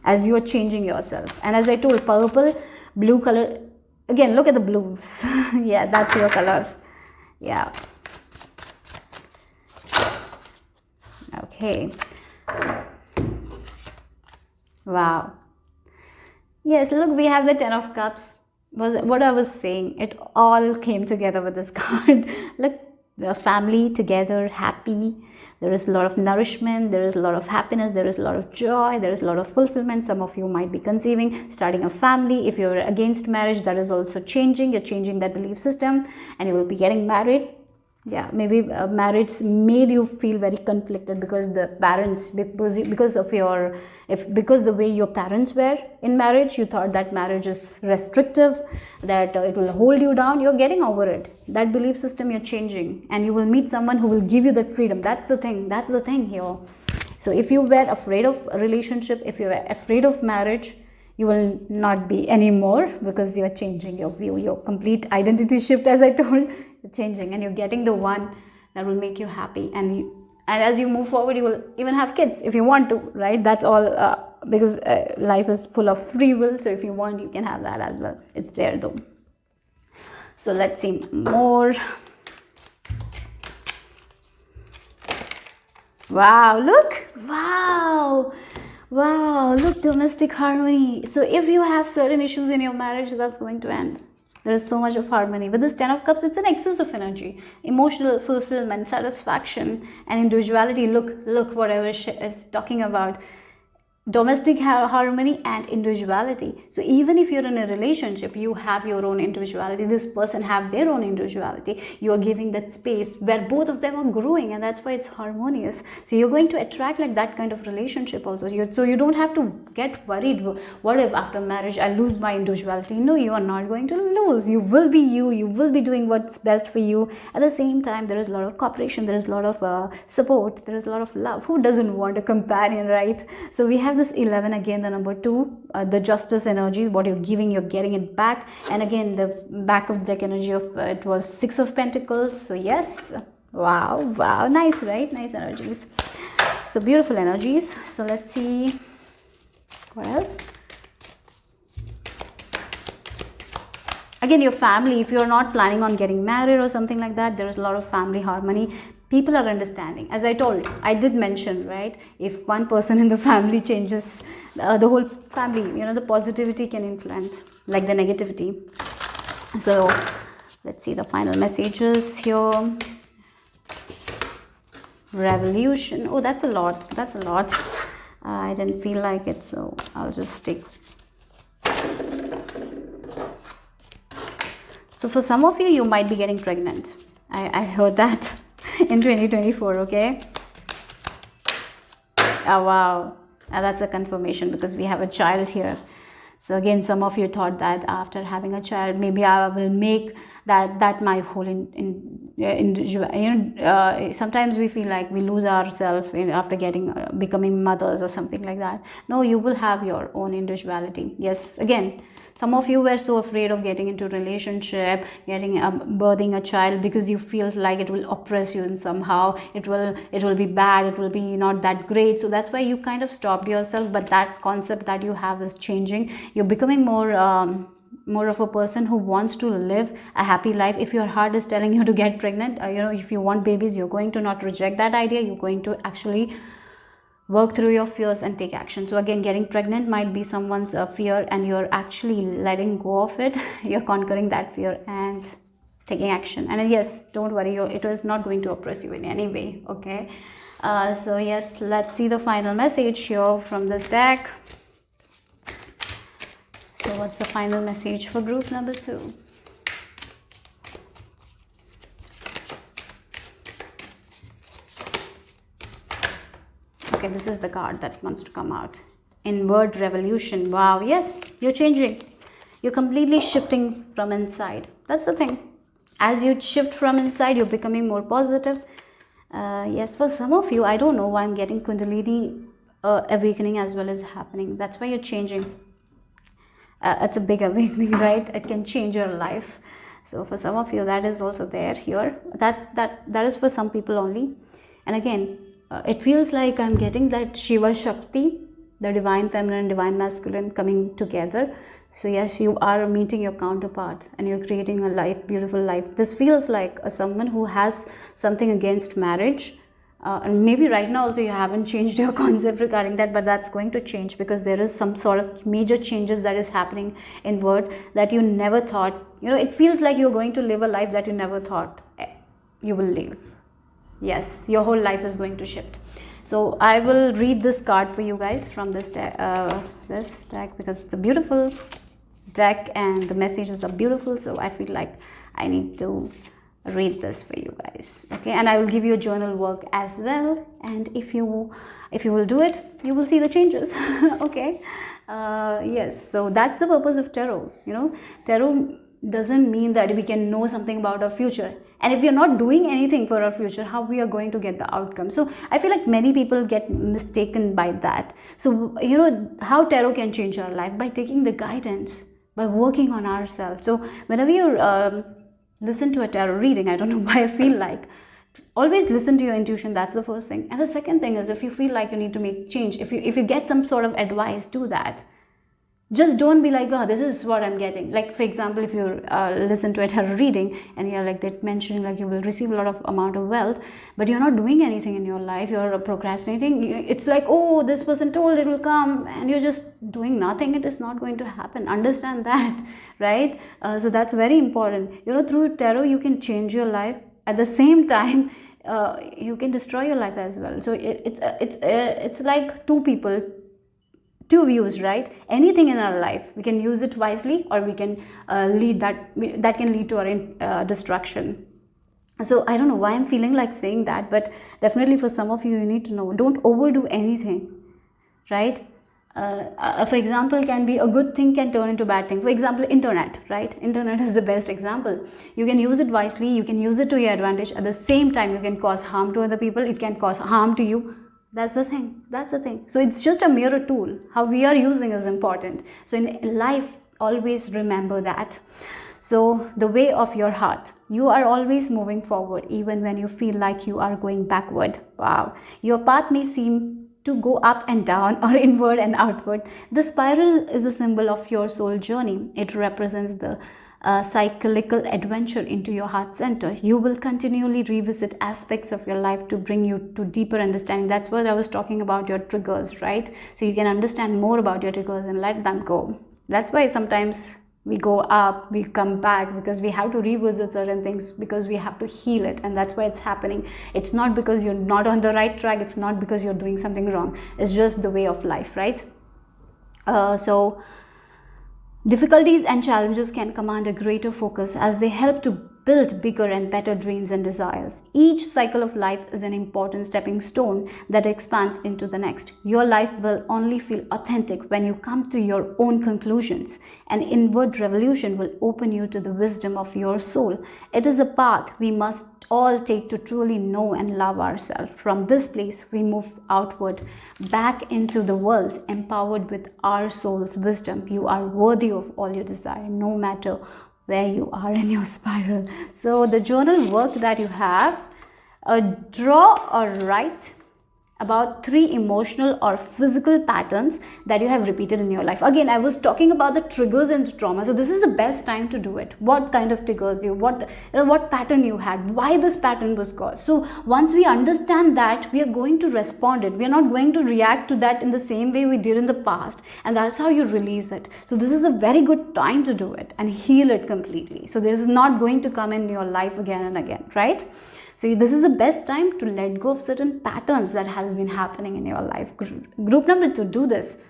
as you are changing yourself. And as I told, purple, blue color. Again, look at the blues. Yeah, that's your color. Yeah. Okay. Wow. Yes, look, we have the 10 of Cups. Was what I was saying. It all came together with this card. Look, the family together, happy. There is a lot of nourishment. There is a lot of happiness. There is a lot of joy. There is a lot of fulfillment. Some of you might be conceiving, starting a family. If you're against marriage, that is also changing. You're changing that belief system, and you will be getting married. Yeah, maybe marriage made you feel very conflicted because the parents, because the way your parents were in marriage, you thought that marriage is restrictive, that it will hold you down. You're getting over it. That belief system you're changing, and you will meet someone who will give you that freedom. That's the thing here. So if you were afraid of a relationship, if you were afraid of marriage, you will not be anymore, because you are changing your view, your complete identity shift, as I told. You're changing, and you're getting the one that will make you happy. And as you move forward, you will even have kids if you want to, right? That's all, because life is full of free will. So if you want, you can have that as well. It's there though. So let's see more. Wow, look. Wow, look, domestic harmony. So if you have certain issues in your marriage, that's going to end. There is so much of harmony. With this 10 of Cups, it's an excess of energy, emotional fulfillment, satisfaction, and individuality. Look what I was talking about. domestic harmony and individuality. So even if you're in a relationship, you have your own individuality, this person have their own individuality, you are giving that space where both of them are growing, and that's why it's harmonious. So you're going to attract like that kind of relationship also. So you don't have to get worried, what if after marriage I lose my individuality? No, you are not going to lose. You will be you will be doing what's best for you. At the same time, there is a lot of cooperation, there is a lot of support, there is a lot of love. Who doesn't want a companion, right? So we have this 11 again, the number 2, the justice energy. What you're giving, you're getting it back. And again, the back of the deck energy of it was 6 of Pentacles. So yes, wow, nice, right? Nice energies. So beautiful energies. So let's see what else. Again, your family, if you're not planning on getting married or something like that, there is a lot of family harmony. People are understanding. As I did mention, right? If one person in the family changes, the whole family, the positivity can influence, like the negativity. So let's see the final messages here. Revolution. Oh, that's a lot. I didn't feel like it, so I'll just take. So for some of you, you might be getting pregnant. I heard that in 2024, okay? Oh, wow. That's a confirmation because we have a child here. So again, some of you thought that after having a child, maybe I will make that my whole sometimes we feel like we lose ourselves after becoming mothers or something like that. No, you will have your own individuality. Yes, again, some of you were so afraid of getting into a relationship, birthing a child, because you feel like it will oppress you in somehow. It will be bad. It will be not that great. So that's why you kind of stopped yourself. But that concept that you have is changing. You're becoming more of a person who wants to live a happy life. If your heart is telling you to get pregnant, if you want babies, you're going to not reject that idea. You're going to actually work through your fears and take action. So again, getting pregnant might be someone's fear, and you're actually letting go of it. You're conquering that fear and taking action. And yes, don't worry, it is not going to oppress you in any way, okay? So yes, let's see the final message here from this deck. So what's the final message for group number 2? Okay, this is the card that wants to come out. Inward revolution. Wow, yes, you're changing. You're completely shifting from inside. That's the thing. As you shift from inside, you're becoming more positive. Yes, for some of you, I don't know why I'm getting Kundalini awakening as well as happening. That's why you're changing. It's a big awakening, right? It can change your life. So for some of you, that is also there here. That is for some people only. And again, it feels like I'm getting that Shiva Shakti, the divine feminine, divine masculine coming together. So yes, you are meeting your counterpart and you're creating a life, beautiful life. This feels like someone who has something against marriage. And maybe right now also you haven't changed your concept regarding that, but that's going to change because there is some sort of major changes that is happening inward that you never thought. It feels like you're going to live a life that you never thought you will live. Yes, your whole life is going to shift. So I will read this card for you guys from this deck because it's a beautiful deck and the messages are beautiful. So I feel like I need to read this for you guys. Okay, and I will give you a journal work as well. And if you will do it, you will see the changes. Okay. Yes. So that's the purpose of tarot. Tarot doesn't mean that we can know something about our future, and if we are not doing anything for our future, how we are going to get the outcome. So I feel like many people get mistaken by that. So how tarot can change our life? By taking the guidance, by working on ourselves. So whenever you listen to a tarot reading, I don't know why I feel like always listen to your intuition. That's the first thing. And the second thing is, if you feel like you need to make change, if you get some sort of advice, do that. Just don't be like, oh, this is what I'm getting. Like, for example, if you listen to a tarot reading and you're like that mentioning like you will receive a lot of amount of wealth, but you're not doing anything in your life, you're procrastinating. It's like, oh, this person told it will come, and you're just doing nothing. It is not going to happen. Understand that, right? So that's very important. Through tarot, you can change your life. At the same time, you can destroy your life as well. So it's like two people two views, right? Anything in our life, we can use it wisely, or we can that can lead to our destruction. So I don't know why I'm feeling like saying that, but definitely for some of you, you need to know, don't overdo anything, right? For example, can be a good thing can turn into bad thing. For example, internet, right? Internet is the best example. You can use it wisely, you can use it to your advantage. At the same time, you can cause harm to other people, it can cause harm to you. That's the thing. That's the thing. So it's just a mere tool. How we are using is important. So in life, always remember that. So the way of your heart, you are always moving forward even when you feel like you are going backward. Wow. Your path may seem to go up and down, or inward and outward. The spiral is a symbol of your soul journey. It represents the cyclical adventure into your heart center. You will continually revisit aspects of your life to bring you to deeper understanding. That's what I was talking about, your triggers, right? So you can understand more about your triggers and let them go. That's why sometimes we go up, we come back, because we have to revisit certain things, because we have to heal it, and that's why it's happening. It's not because you're not on the right track, it's not because you're doing something wrong, it's just the way of life, right? So difficulties and challenges can command a greater focus as they help to build bigger and better dreams and desires. Each cycle of life is an important stepping stone that expands into the next. Your life will only feel authentic when you come to your own conclusions. An inward revolution will open you to the wisdom of your soul. It is a path we must all take to truly know and love ourselves. From this place, we move outward, back into the world, empowered with our soul's wisdom. You are worthy of all you desire, no matter where you are in your spiral. So the journal work that you have, draw or write about 3 emotional or physical patterns that you have repeated in your life. Again, I was talking about the triggers and trauma. So this is the best time to do it. What kind of triggers what pattern you had, why this pattern was caused. So once we understand that, we are going to respond it. We are not going to react to that in the same way we did in the past. And that's how you release it. So this is a very good time to do it and heal it completely. So this is not going to come in your life again and again, right? So this is the best time to let go of certain patterns that has been happening in your life. Group number 2, do this.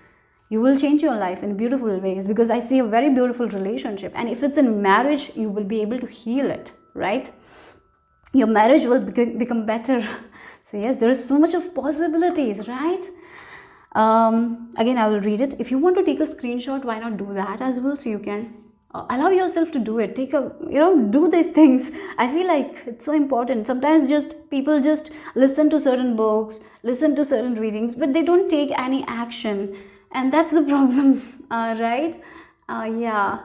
You will change your life in beautiful ways, because I see a very beautiful relationship. And if it's in marriage, you will be able to heal it, right? Your marriage will become better. So yes, there is so much of possibilities, right? Again, I will read it. If you want to take a screenshot, why not do that as well? So you can allow yourself to do it. Do these things. I feel like it's so important. Sometimes people just listen to certain books, listen to certain readings, but they don't take any action, and that's the problem. Right? Yeah.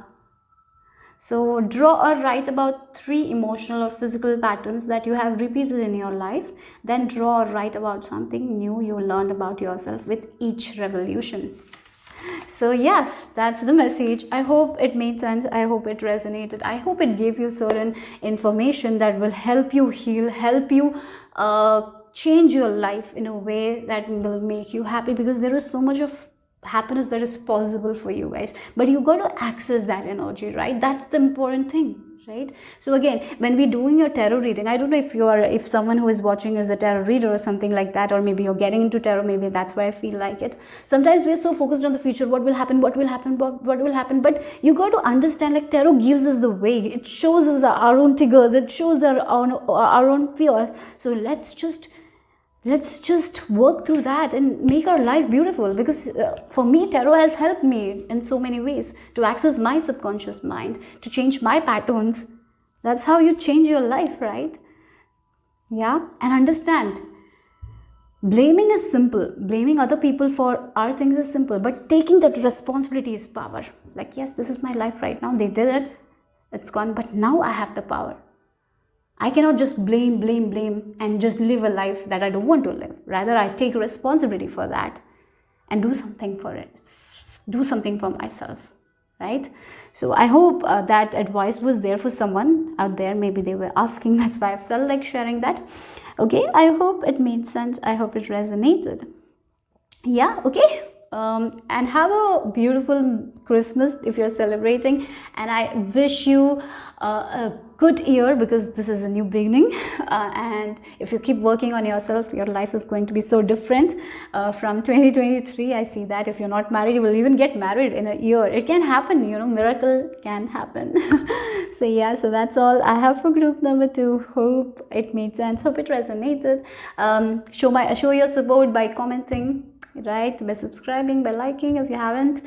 So draw or write about 3 emotional or physical patterns that you have repeated in your life. Then draw or write about something new you learned about yourself with each revolution. So yes, that's the message. I hope it made sense. I hope it resonated. I hope it gave you certain information that will help you heal, help you change your life in a way that will make you happy, because there is so much of happiness that is possible for you guys, but you got to access that energy, right? That's the important thing, right? So again, when we're doing a tarot reading, I don't know if someone who is watching is a tarot reader or something like that, or maybe you're getting into tarot, maybe that's why I feel like it. Sometimes we're so focused on the future, what will happen, what will happen, what will happen, but you got to understand, like, tarot gives us the way. It shows us our own triggers, it shows our own fear. So let's just work through that and make our life beautiful, because for me, tarot has helped me in so many ways to access my subconscious mind, to change my patterns. That's how you change your life, right? Yeah. And understand, blaming is simple. Blaming other people for our things is simple, but taking that responsibility is power. Like, yes, this is my life right now. They did it. It's gone. But now I have the power. I cannot just blame and just live a life that I don't want to live. Rather, I take responsibility for that and do something for it. Do something for myself, right? So I hope that advice was there for someone out there. Maybe they were asking. That's why I felt like sharing that. Okay, I hope it made sense. I hope it resonated. Yeah, okay. and have a beautiful Christmas if you're celebrating, and I wish you a good year, because this is a new beginning. And if you keep working on yourself, your life is going to be so different from 2023. I see that if you're not married, you will even get married in a year. It can happen, you know, miracle can happen. So yeah, so that's all I have for group number 2. Hope it made sense, hope it resonated. Show your support by commenting, right, by subscribing, by liking if you haven't.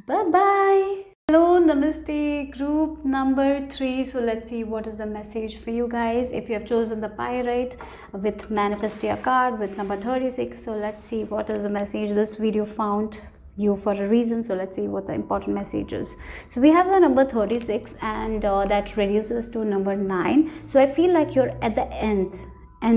Bye bye. Hello, namaste, group number 3. So let's see what is the message for you guys. If you have chosen the pirate with manifestia card with number 36, so let's see what is the message. This video found you for a reason, so let's see what the important message is. So we have the number 36, and that reduces to number 9. So I feel like you're at the end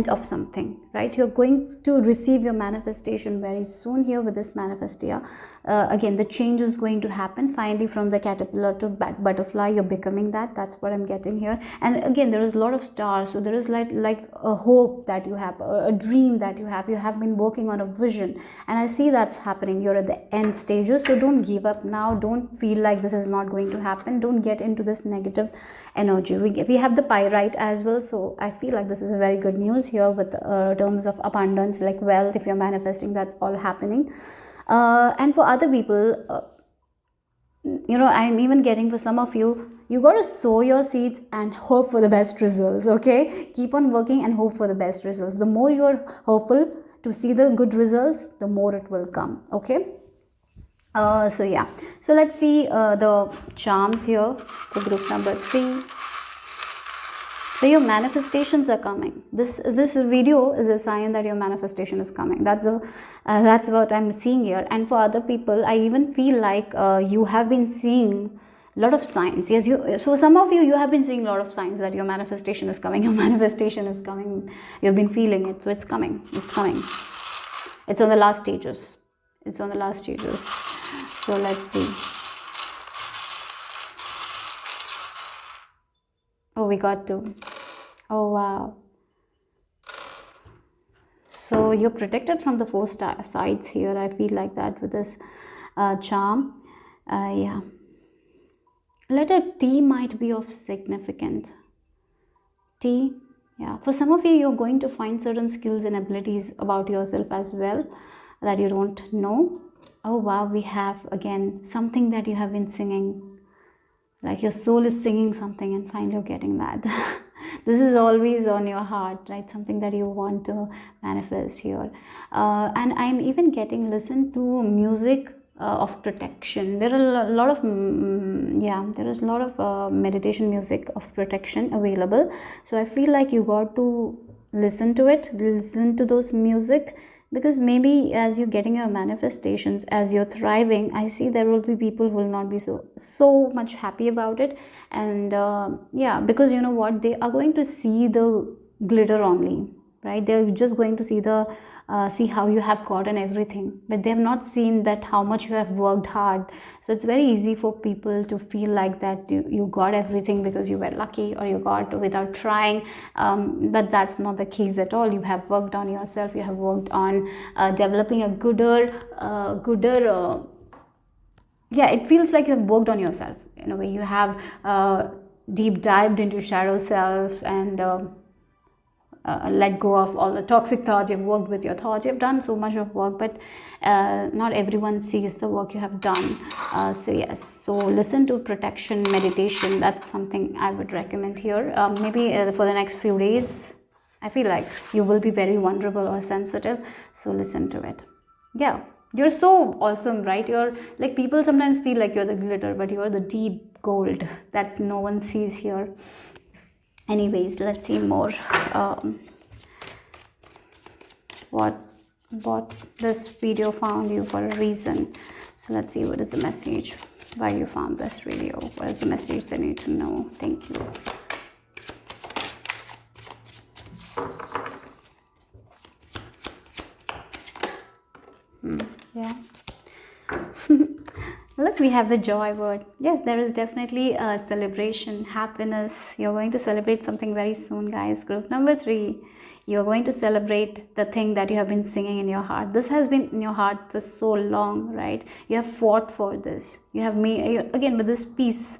of something, right? You're going to receive your manifestation very soon here with this manifestia. Again, the change is going to happen finally, from the caterpillar to butterfly. You're becoming that. That's what I'm getting here. And again, there is a lot of stars, so there is like a hope that you have, a dream that you have been working on a vision, and I see that's happening. You're at the end stages, so don't give up now. Don't feel like this is not going to happen. Don't get into this negative energy. We have the pyrite as well, so I feel like this is a very good news here with terms of abundance, like wealth. If you're manifesting, that's all happening. And for other people, you know, I'm even getting for some of you, you got to sow your seeds and hope for the best results. Okay, keep on working and hope for the best results. The more you're hopeful to see the good results, the more it will come. Okay, so yeah, so let's see the charms here for group number 3. So your manifestations are coming. This video is a sign that your manifestation is coming. That's what I'm seeing here. And for other people, I even feel like you have been seeing a lot of signs. Yes, so some of you have been seeing a lot of signs that your manifestation is coming. Your manifestation is coming. You've been feeling it, so it's coming. It's coming. It's on the last stages. It's on the last stages. So let's see. Oh, we got 2. Oh, wow. So you're protected from the 4 sides here. I feel like that with this charm. Yeah. Letter T might be of significant. T. Yeah. For some of you, you're going to find certain skills and abilities about yourself as well that you don't know. Oh, wow. We have, again, something that you have been singing. Like your soul is singing something, and finally you're getting that. This is always on your heart, right? Something that you want to manifest here. And I'm even getting listen to music of protection. There are a lot of there is a lot of meditation music of protection available. So I feel like you got to listen to it, listen to those music, because maybe as you're getting your manifestations, as you're thriving, I see there will be people who will not be so much happy about it. And yeah, because you know what, they are going to see the glitter only, right? They're just going to see the see how you have gotten everything, but they have not seen that how much you have worked hard. So it's very easy for people to feel like that you got everything because you were lucky, or you got without trying, but that's not the case at all. You have worked on yourself. You have worked on developing a gooder yeah, it feels like you have worked on yourself in a way. You have deep dived into shadow self, and let go of all the toxic thoughts. You've worked with your thoughts. You've done so much of work, but not everyone sees the work you have done. So yes, so listen to protection meditation. That's something I would recommend here. Maybe for the next few days, I feel like you will be very vulnerable or sensitive, so listen to it. Yeah, you're so awesome, right? You're like, people sometimes feel like you're the glitter, but you're the deep gold that no one sees here. Anyways, let's see more. What this video found you for a reason. So let's see what is the message, why you found this video. What is the message they need to know? Thank you. Yeah. Look, we have the joy word. Yes, there is definitely a celebration, happiness. You're going to celebrate something very soon, guys. Group number 3, you're going to celebrate the thing that you have been singing in your heart. This has been in your heart for so long, right? You have fought for this. You have made, again, with this peace.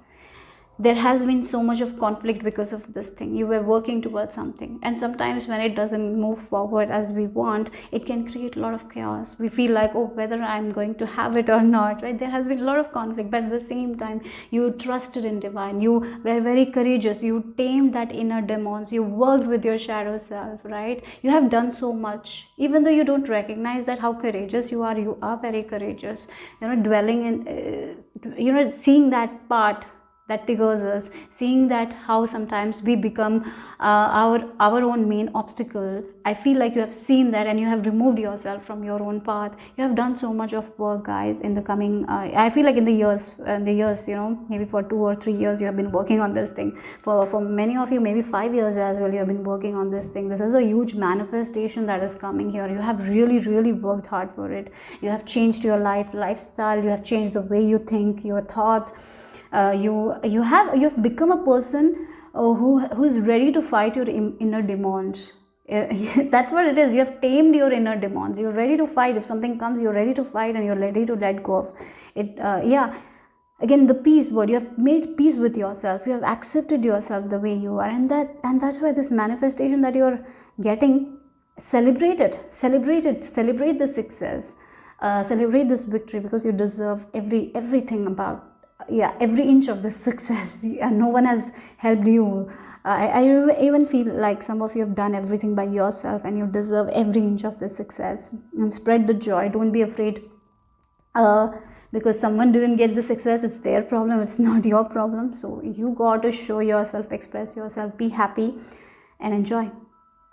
There has been so much of conflict because of this thing. You were working towards something, and sometimes when it doesn't move forward as we want, it can create a lot of chaos. We feel like, oh, whether I'm going to have it or not, right? There has been a lot of conflict, but at the same time, you trusted in divine. You were very courageous. You tamed that inner demons. You worked with your shadow self, right? You have done so much. Even though you don't recognize that how courageous you are very courageous. Dwelling in, seeing that part that triggers us, seeing that how sometimes we become our own main obstacle. I feel like you have seen that and you have removed yourself from your own path. You have done so much of work, guys. In the coming, I feel like in the years, maybe for 2 or 3 years, you have been working on this thing. For many of you, maybe 5 years as well, you have been working on this thing. This is a huge manifestation that is coming here. You have really, really worked hard for it. You have changed your lifestyle. You have changed the way you think, your thoughts. You have become a person who is ready to fight your inner demons. That's what it is. You have tamed your inner demons. You're ready to fight. If something comes, you're ready to fight and you're ready to let go of it. Again, the peace word. You have made peace with yourself. You have accepted yourself the way you are, and that's why this manifestation that you're getting, celebrate it. Celebrate the success. Celebrate this victory, because you deserve everything about. Every inch of the success. No one has helped you. I even feel like some of you have done everything by yourself, and you deserve every inch of the success. And spread the joy. Don't be afraid because someone didn't get the success. It's their problem. It's not your problem. So you got to show yourself, express yourself, be happy and enjoy.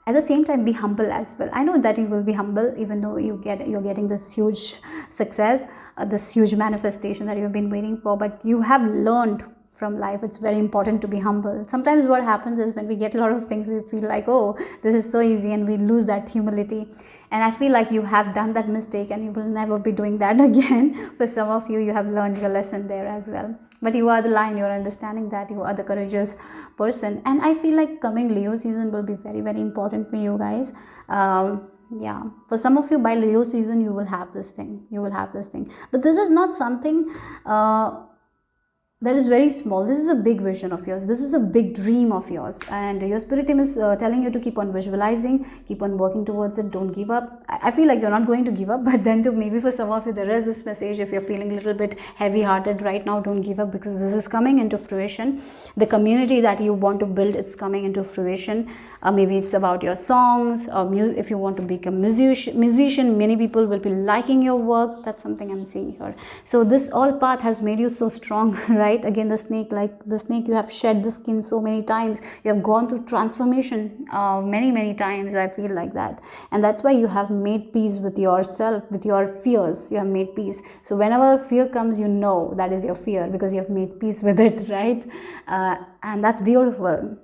At the same time, be humble as well. I know that you will be humble, even though you're getting this huge success, this huge manifestation that you've been waiting for. But you have learned from life. It's very important to be humble. Sometimes what happens is when we get a lot of things, we feel like, oh, this is so easy, and we lose that humility. And I feel like you have done that mistake, and you will never be doing that again. For some of you, you have learned your lesson there as well. But you are the lion. You're understanding that you are the courageous person. And I feel like coming Leo season will be very, very important for you guys. For some of you, by Leo season, you will have this thing. But this is not something that is very small. This is a big vision of yours. This is a big dream of yours, and your spirit team is telling you to keep on visualizing, keep on working towards it. Don't give up. I feel like you're not going to give up, but then maybe for some of you there is this message. If you're feeling a little bit heavy hearted right now, don't give up, because this is coming into fruition. The community that you want to build, it's coming into fruition. Maybe it's about your songs, or if you want to become musician, many people will be liking your work. That's something I'm seeing here. So this all path has made you so strong, right? Again, the snake, you have shed the skin so many times. You have gone through transformation many times. I feel like that, and that's why you have made peace with yourself, with your fears. You have made peace. So whenever fear comes, you know that is your fear, because you have made peace with it, right? And that's beautiful.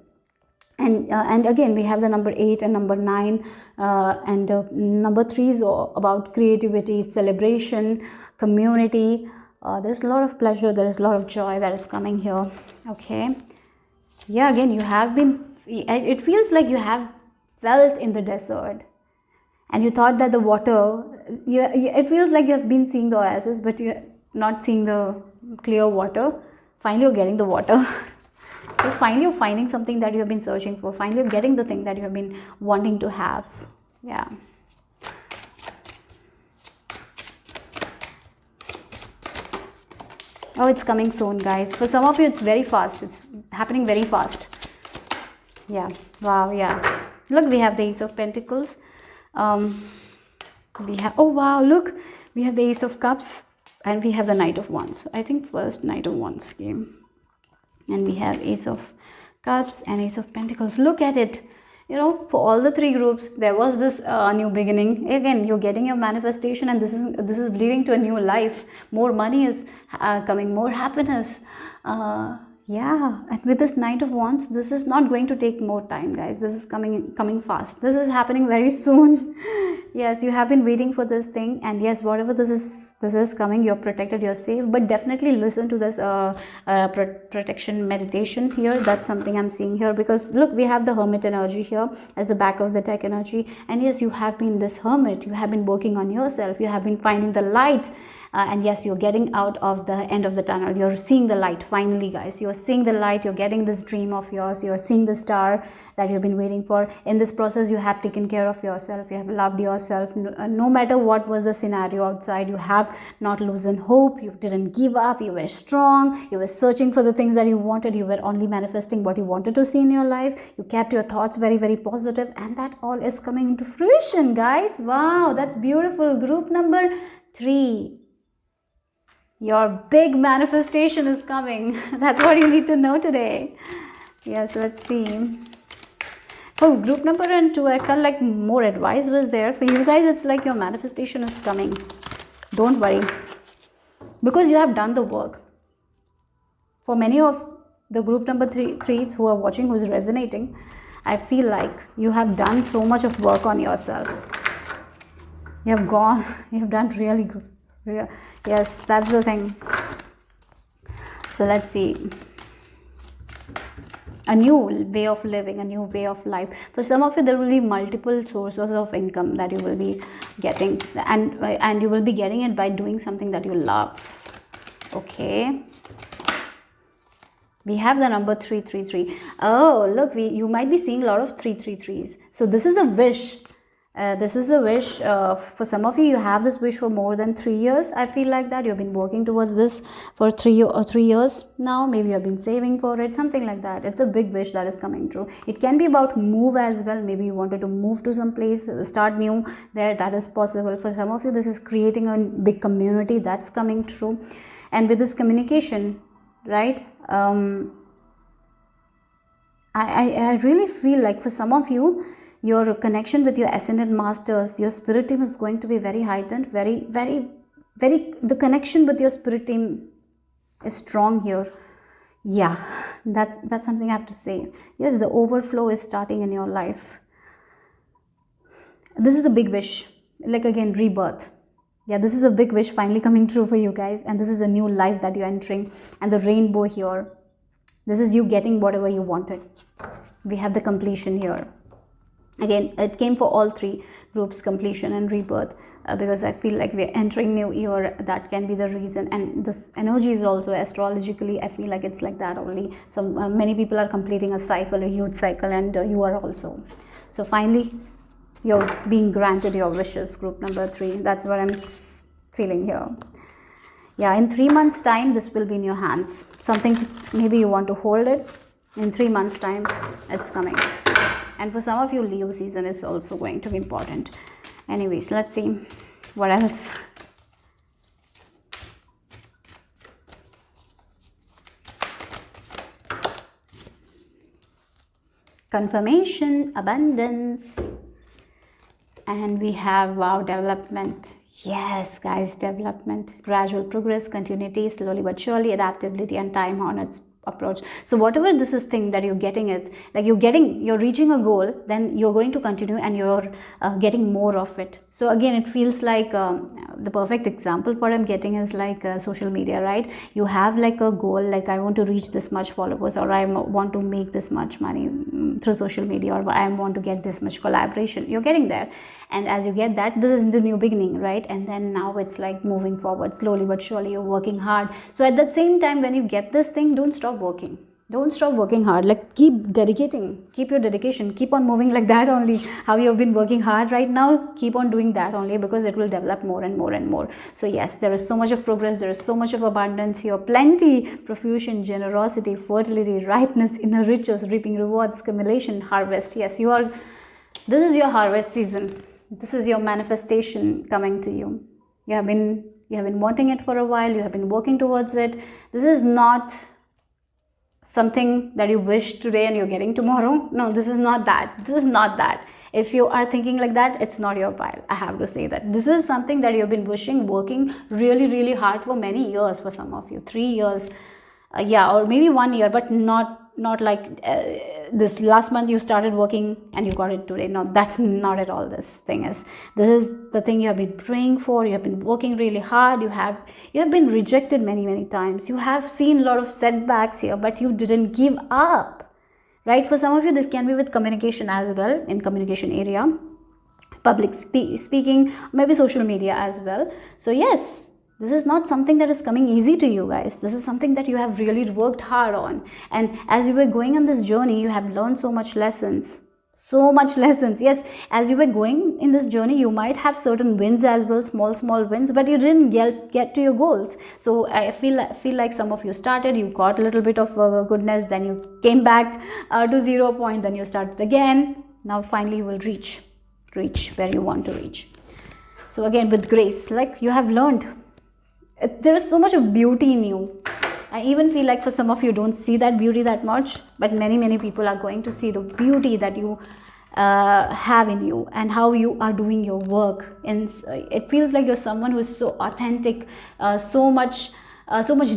And again, we have the number 8 and number 9, and number 3 is about creativity, celebration, community. There's a lot of pleasure, there is a lot of joy that is coming here. Okay, again, you have been, it feels like you have felt in the desert, and you thought that the water, it feels like you have been seeing the oasis, but you're not seeing the clear water. Finally you're getting the water. So finally you're finding something that you have been searching for. Finally you're getting the thing that you have been wanting to have. Oh, it's coming soon, guys. For some of you, it's very fast. It's happening very fast. Wow, Look, we have the Ace of Pentacles. We have, oh wow, look, we have the Ace of Cups, and we have the Knight of Wands. I think first Knight of Wands came. And we have Ace of Cups and Ace of Pentacles. Look at it. For all the 3 groups, there was this new beginning. Again, you're getting your manifestation, and this is leading to a new life. More money is coming, more happiness. Yeah, and with this Knight of Wands, this is not going to take more time, guys. This is coming fast. This is happening very soon. Yes, you have been waiting for this thing, and yes, whatever this is coming, you're protected, you're safe. But definitely listen to this protection meditation here. That's something I'm seeing here, because look, we have the Hermit energy here as the back of the deck energy, and yes, you have been this Hermit. You have been working on yourself. You have been finding the light. And yes, you're getting out of the end of the tunnel. You're seeing the light finally, guys. You're seeing the light. You're getting this dream of yours. You're seeing the star that you've been waiting for. In this process, you have taken care of yourself. You have loved yourself. No matter what was the scenario outside, you have not loosened hope. You didn't give up. You were strong. You were searching for the things that you wanted. You were only manifesting what you wanted to see in your life. You kept your thoughts very, very positive, and that all is coming into fruition, guys. Wow, that's beautiful. Group number 3. Your big manifestation is coming. That's what you need to know today. Yes, let's see. For group number 2, I felt like more advice was there. For you guys, it's like your manifestation is coming. Don't worry, because you have done the work. For many of the group number 3s who are watching, who's resonating, I feel like you have done so much of work on yourself. You have done really good. Yes, that's the thing. So let's see. A new way of living, a new way of life. For some of you, there will be multiple sources of income that you will be getting, and you will be getting it by doing something that you love. Okay. We have the number 333. Oh, look, you might be seeing a lot of 333s. So this is a wish. This is a wish. For some of you, you have this wish for more than 3 years. I feel like that you've been working towards this for 3 years now. Maybe you've been saving for it, something like that. It's a big wish that is coming true. It can be about move as well. Maybe you wanted to move to some place, start new there. That is possible. For some of you, this is creating a big community. That's coming true. And with this communication, right? I really feel like for some of you, your connection with your ascended masters, your spirit team is going to be very heightened, very, very, very, the connection with your spirit team is strong here. Yeah, that's something I have to say. Yes, the overflow is starting in your life. This is a big wish, like again, rebirth. Yeah, this is a big wish finally coming true for you guys, and this is a new life that you're entering, and the rainbow here. This is you getting whatever you wanted. We have the completion here. Again, it came for all 3 groups, completion and rebirth, because I feel like we're entering new year. That can be the reason, and this energy is also astrologically, I feel like it's like that only. Some many people are completing a cycle, a huge cycle, and you are also. So finally, you're being granted your wishes, group number 3. That's what I'm feeling here. Yeah, in 3 months time, this will be in your hands. Something, maybe you want to hold it. In 3 months time, it's coming. And for some of you, Leo season is also going to be important. Anyways, let's see what else. Confirmation, abundance. And we have, wow, development. Yes, guys, development, gradual progress, continuity, slowly but surely, adaptability, and time-honored approach. So whatever this is thing that you're getting, it like you're reaching a goal, then you're going to continue, and you're getting more of it. So again, it feels like the perfect example what I'm getting is like social media, right? You have like a goal, like I want to reach this much followers, or I want to make this much money through social media, or I want to get this much collaboration. You're getting there, and as you get that, this is the new beginning, right? And then now it's like moving forward slowly but surely. You're working hard. So at that same time, when you get this thing, don't stop working. Don't stop working hard. Like keep dedicating, keep your dedication, keep on moving like that only. How you've been working hard right now, keep on doing that only, because it will develop more and more and more. So yes, there is so much of progress, there is so much of abundance here, plenty, profusion, generosity, fertility, ripeness, inner riches, reaping rewards, accumulation, harvest. Yes, this is your harvest season. This is your manifestation coming to you. You have been wanting it for a while. You have been working towards it. This is not something that you wish today and you're getting tomorrow. No, this is not that. This is not that. If you are thinking like that, it's not your pile. I have to say that. This is something that you've been wishing, working really, really hard for many years for some of you. 3 years. yeah, or maybe 1 year, but not like this last month you started working and you got it today. No, that's not at all. This thing is, this is the thing you have been praying for. You have been working really hard. You have been rejected many times. You have seen a lot of setbacks here, but you didn't give up, right? For some of you, this can be with communication as well, in communication area, public speaking, maybe social media as well. So yes, this is not something that is coming easy to you guys. This is something that you have really worked hard on, and as you were going on this journey, you have learned so much lessons. So much lessons. Yes, as you were going in this journey, you might have certain wins as well, small wins, but you didn't get to your goals. So I feel like some of you started, you got a little bit of goodness, then you came back to 0 point, then you started again. Now finally you will reach where you want to reach. So again, with grace, like you have learned, there is so much of beauty in you. I even feel like for some of you don't see that beauty that much, but many people are going to see the beauty that you have in you, and how you are doing your work. And it feels like you're someone who is so authentic, so much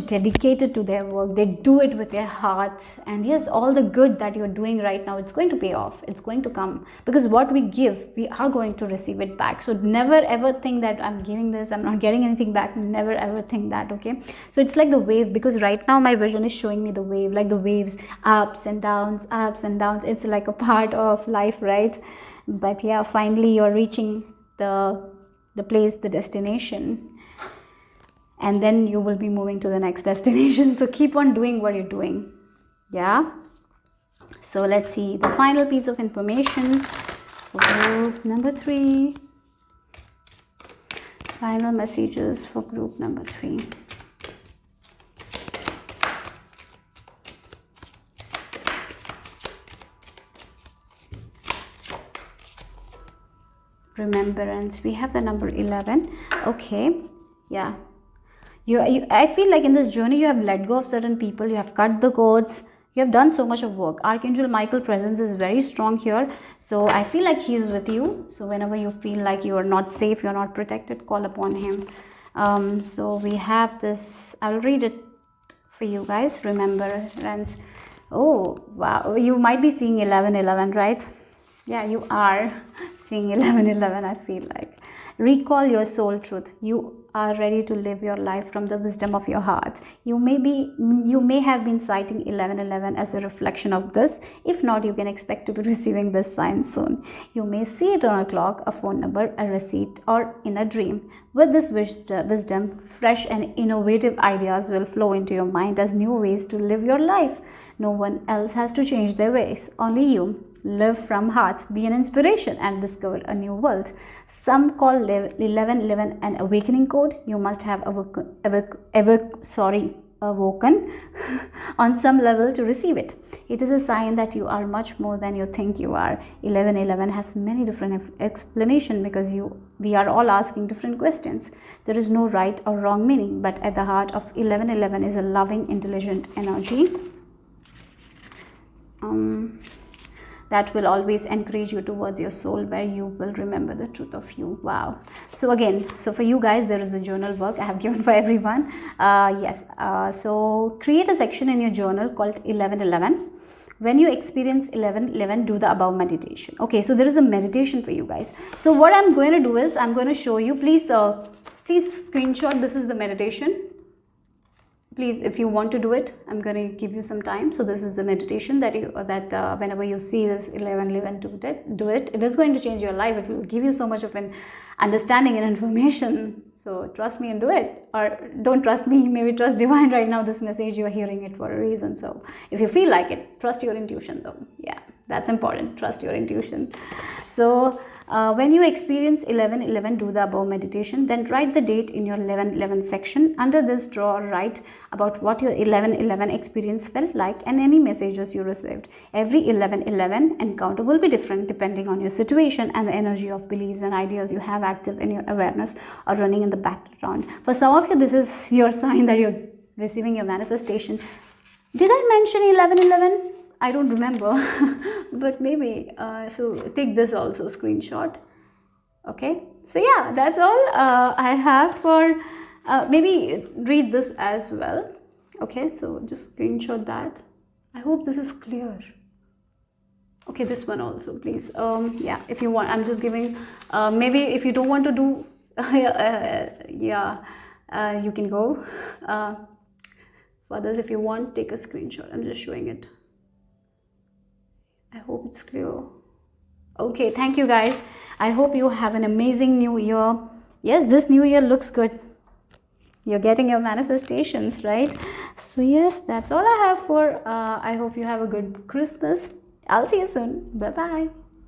dedicated to their work. They do it with their hearts, and yes, all the good that you're doing right now, it's going to pay off. It's going to come, because what we give, we are going to receive it back. So never ever think that I'm giving this, I'm not getting anything back. Never ever think that. Okay, so it's like the wave, because right now my vision is showing me the wave, like the waves, ups and downs, ups and downs. It's like a part of life, right? But yeah, finally you're reaching the place, the destination, and then you will be moving to the next destination. So keep on doing what you're doing. Yeah, so let's see the final piece of information for group number 3. Final messages for group number 3. Remembrance. We have the number 11. Okay, yeah. I feel like in this journey you have let go of certain people, you have cut the cords, you have done so much of work. Archangel Michael presence is very strong here, so I feel like he is with you. So whenever you feel like you are not safe, you're not protected, call upon him. So we have this, I'll read it for you guys. Remembrance. Oh wow, you might be seeing 1111, right? Yeah, you are seeing 1111. I feel like recall your soul truth. You are ready to live your life from the wisdom of your heart. You may have been citing 1111 as a reflection of this. If not, you can expect to be receiving this sign soon. You may see it on a clock, a phone number, a receipt, or in a dream. With this wisdom, fresh and innovative ideas will flow into your mind as new ways to live your life. No one else has to change their ways, only you. Live from heart, be an inspiration, and discover a new world. Some call 1111 an awakening code. You must have awoken on some level to receive it. It is a sign that you are much more than you think you are. 1111 has many different explanations, because we are all asking different questions. There is no right or wrong meaning, but at the heart of 1111 is a loving, intelligent energy that will always encourage you towards your soul, where you will remember the truth of you. Wow. So again, so for you guys, there is a journal work I have given for everyone. So create a section in your journal called 1111. When you experience 1111, do the above meditation. Okay, so there is a meditation for you guys. So what I'm going to do is, I'm going to show you. Please screenshot. This is the meditation. Please, if you want to do it, I'm going to give you some time. So this is the meditation that whenever you see this 1111, do it. It is going to change your life. It will give you so much of an understanding and information. So trust me and do it, or don't trust me. Maybe trust divine right now. This message, you are hearing it for a reason. So if you feel like it, trust your intuition though. Yeah, that's important. Trust your intuition. So when you experience 1111, do the above meditation. Then write the date in your 1111 section. Under this, draw or write about what your 1111 experience felt like and any messages you received. Every 1111 encounter will be different depending on your situation and the energy of beliefs and ideas you have active in your awareness or running in the background. For some of you, this is your sign that you're receiving your manifestation. Did I mention 1111? I don't remember, but maybe. So take this also screenshot. Okay, so yeah, that's all I have for. Maybe read this as well. Okay, so just screenshot that. I hope this is clear. Okay, this one also, please. Yeah, if you want, I'm just giving, maybe if you don't want to do, yeah, you can go. For others, if you want, take a screenshot. I'm just showing it. I hope it's clear. Okay, thank you guys. I hope you have an amazing new year. Yes, this new year looks good. You're getting your manifestations, right? So yes, that's all I have for, I hope you have a good Christmas. I'll see you soon. Bye bye.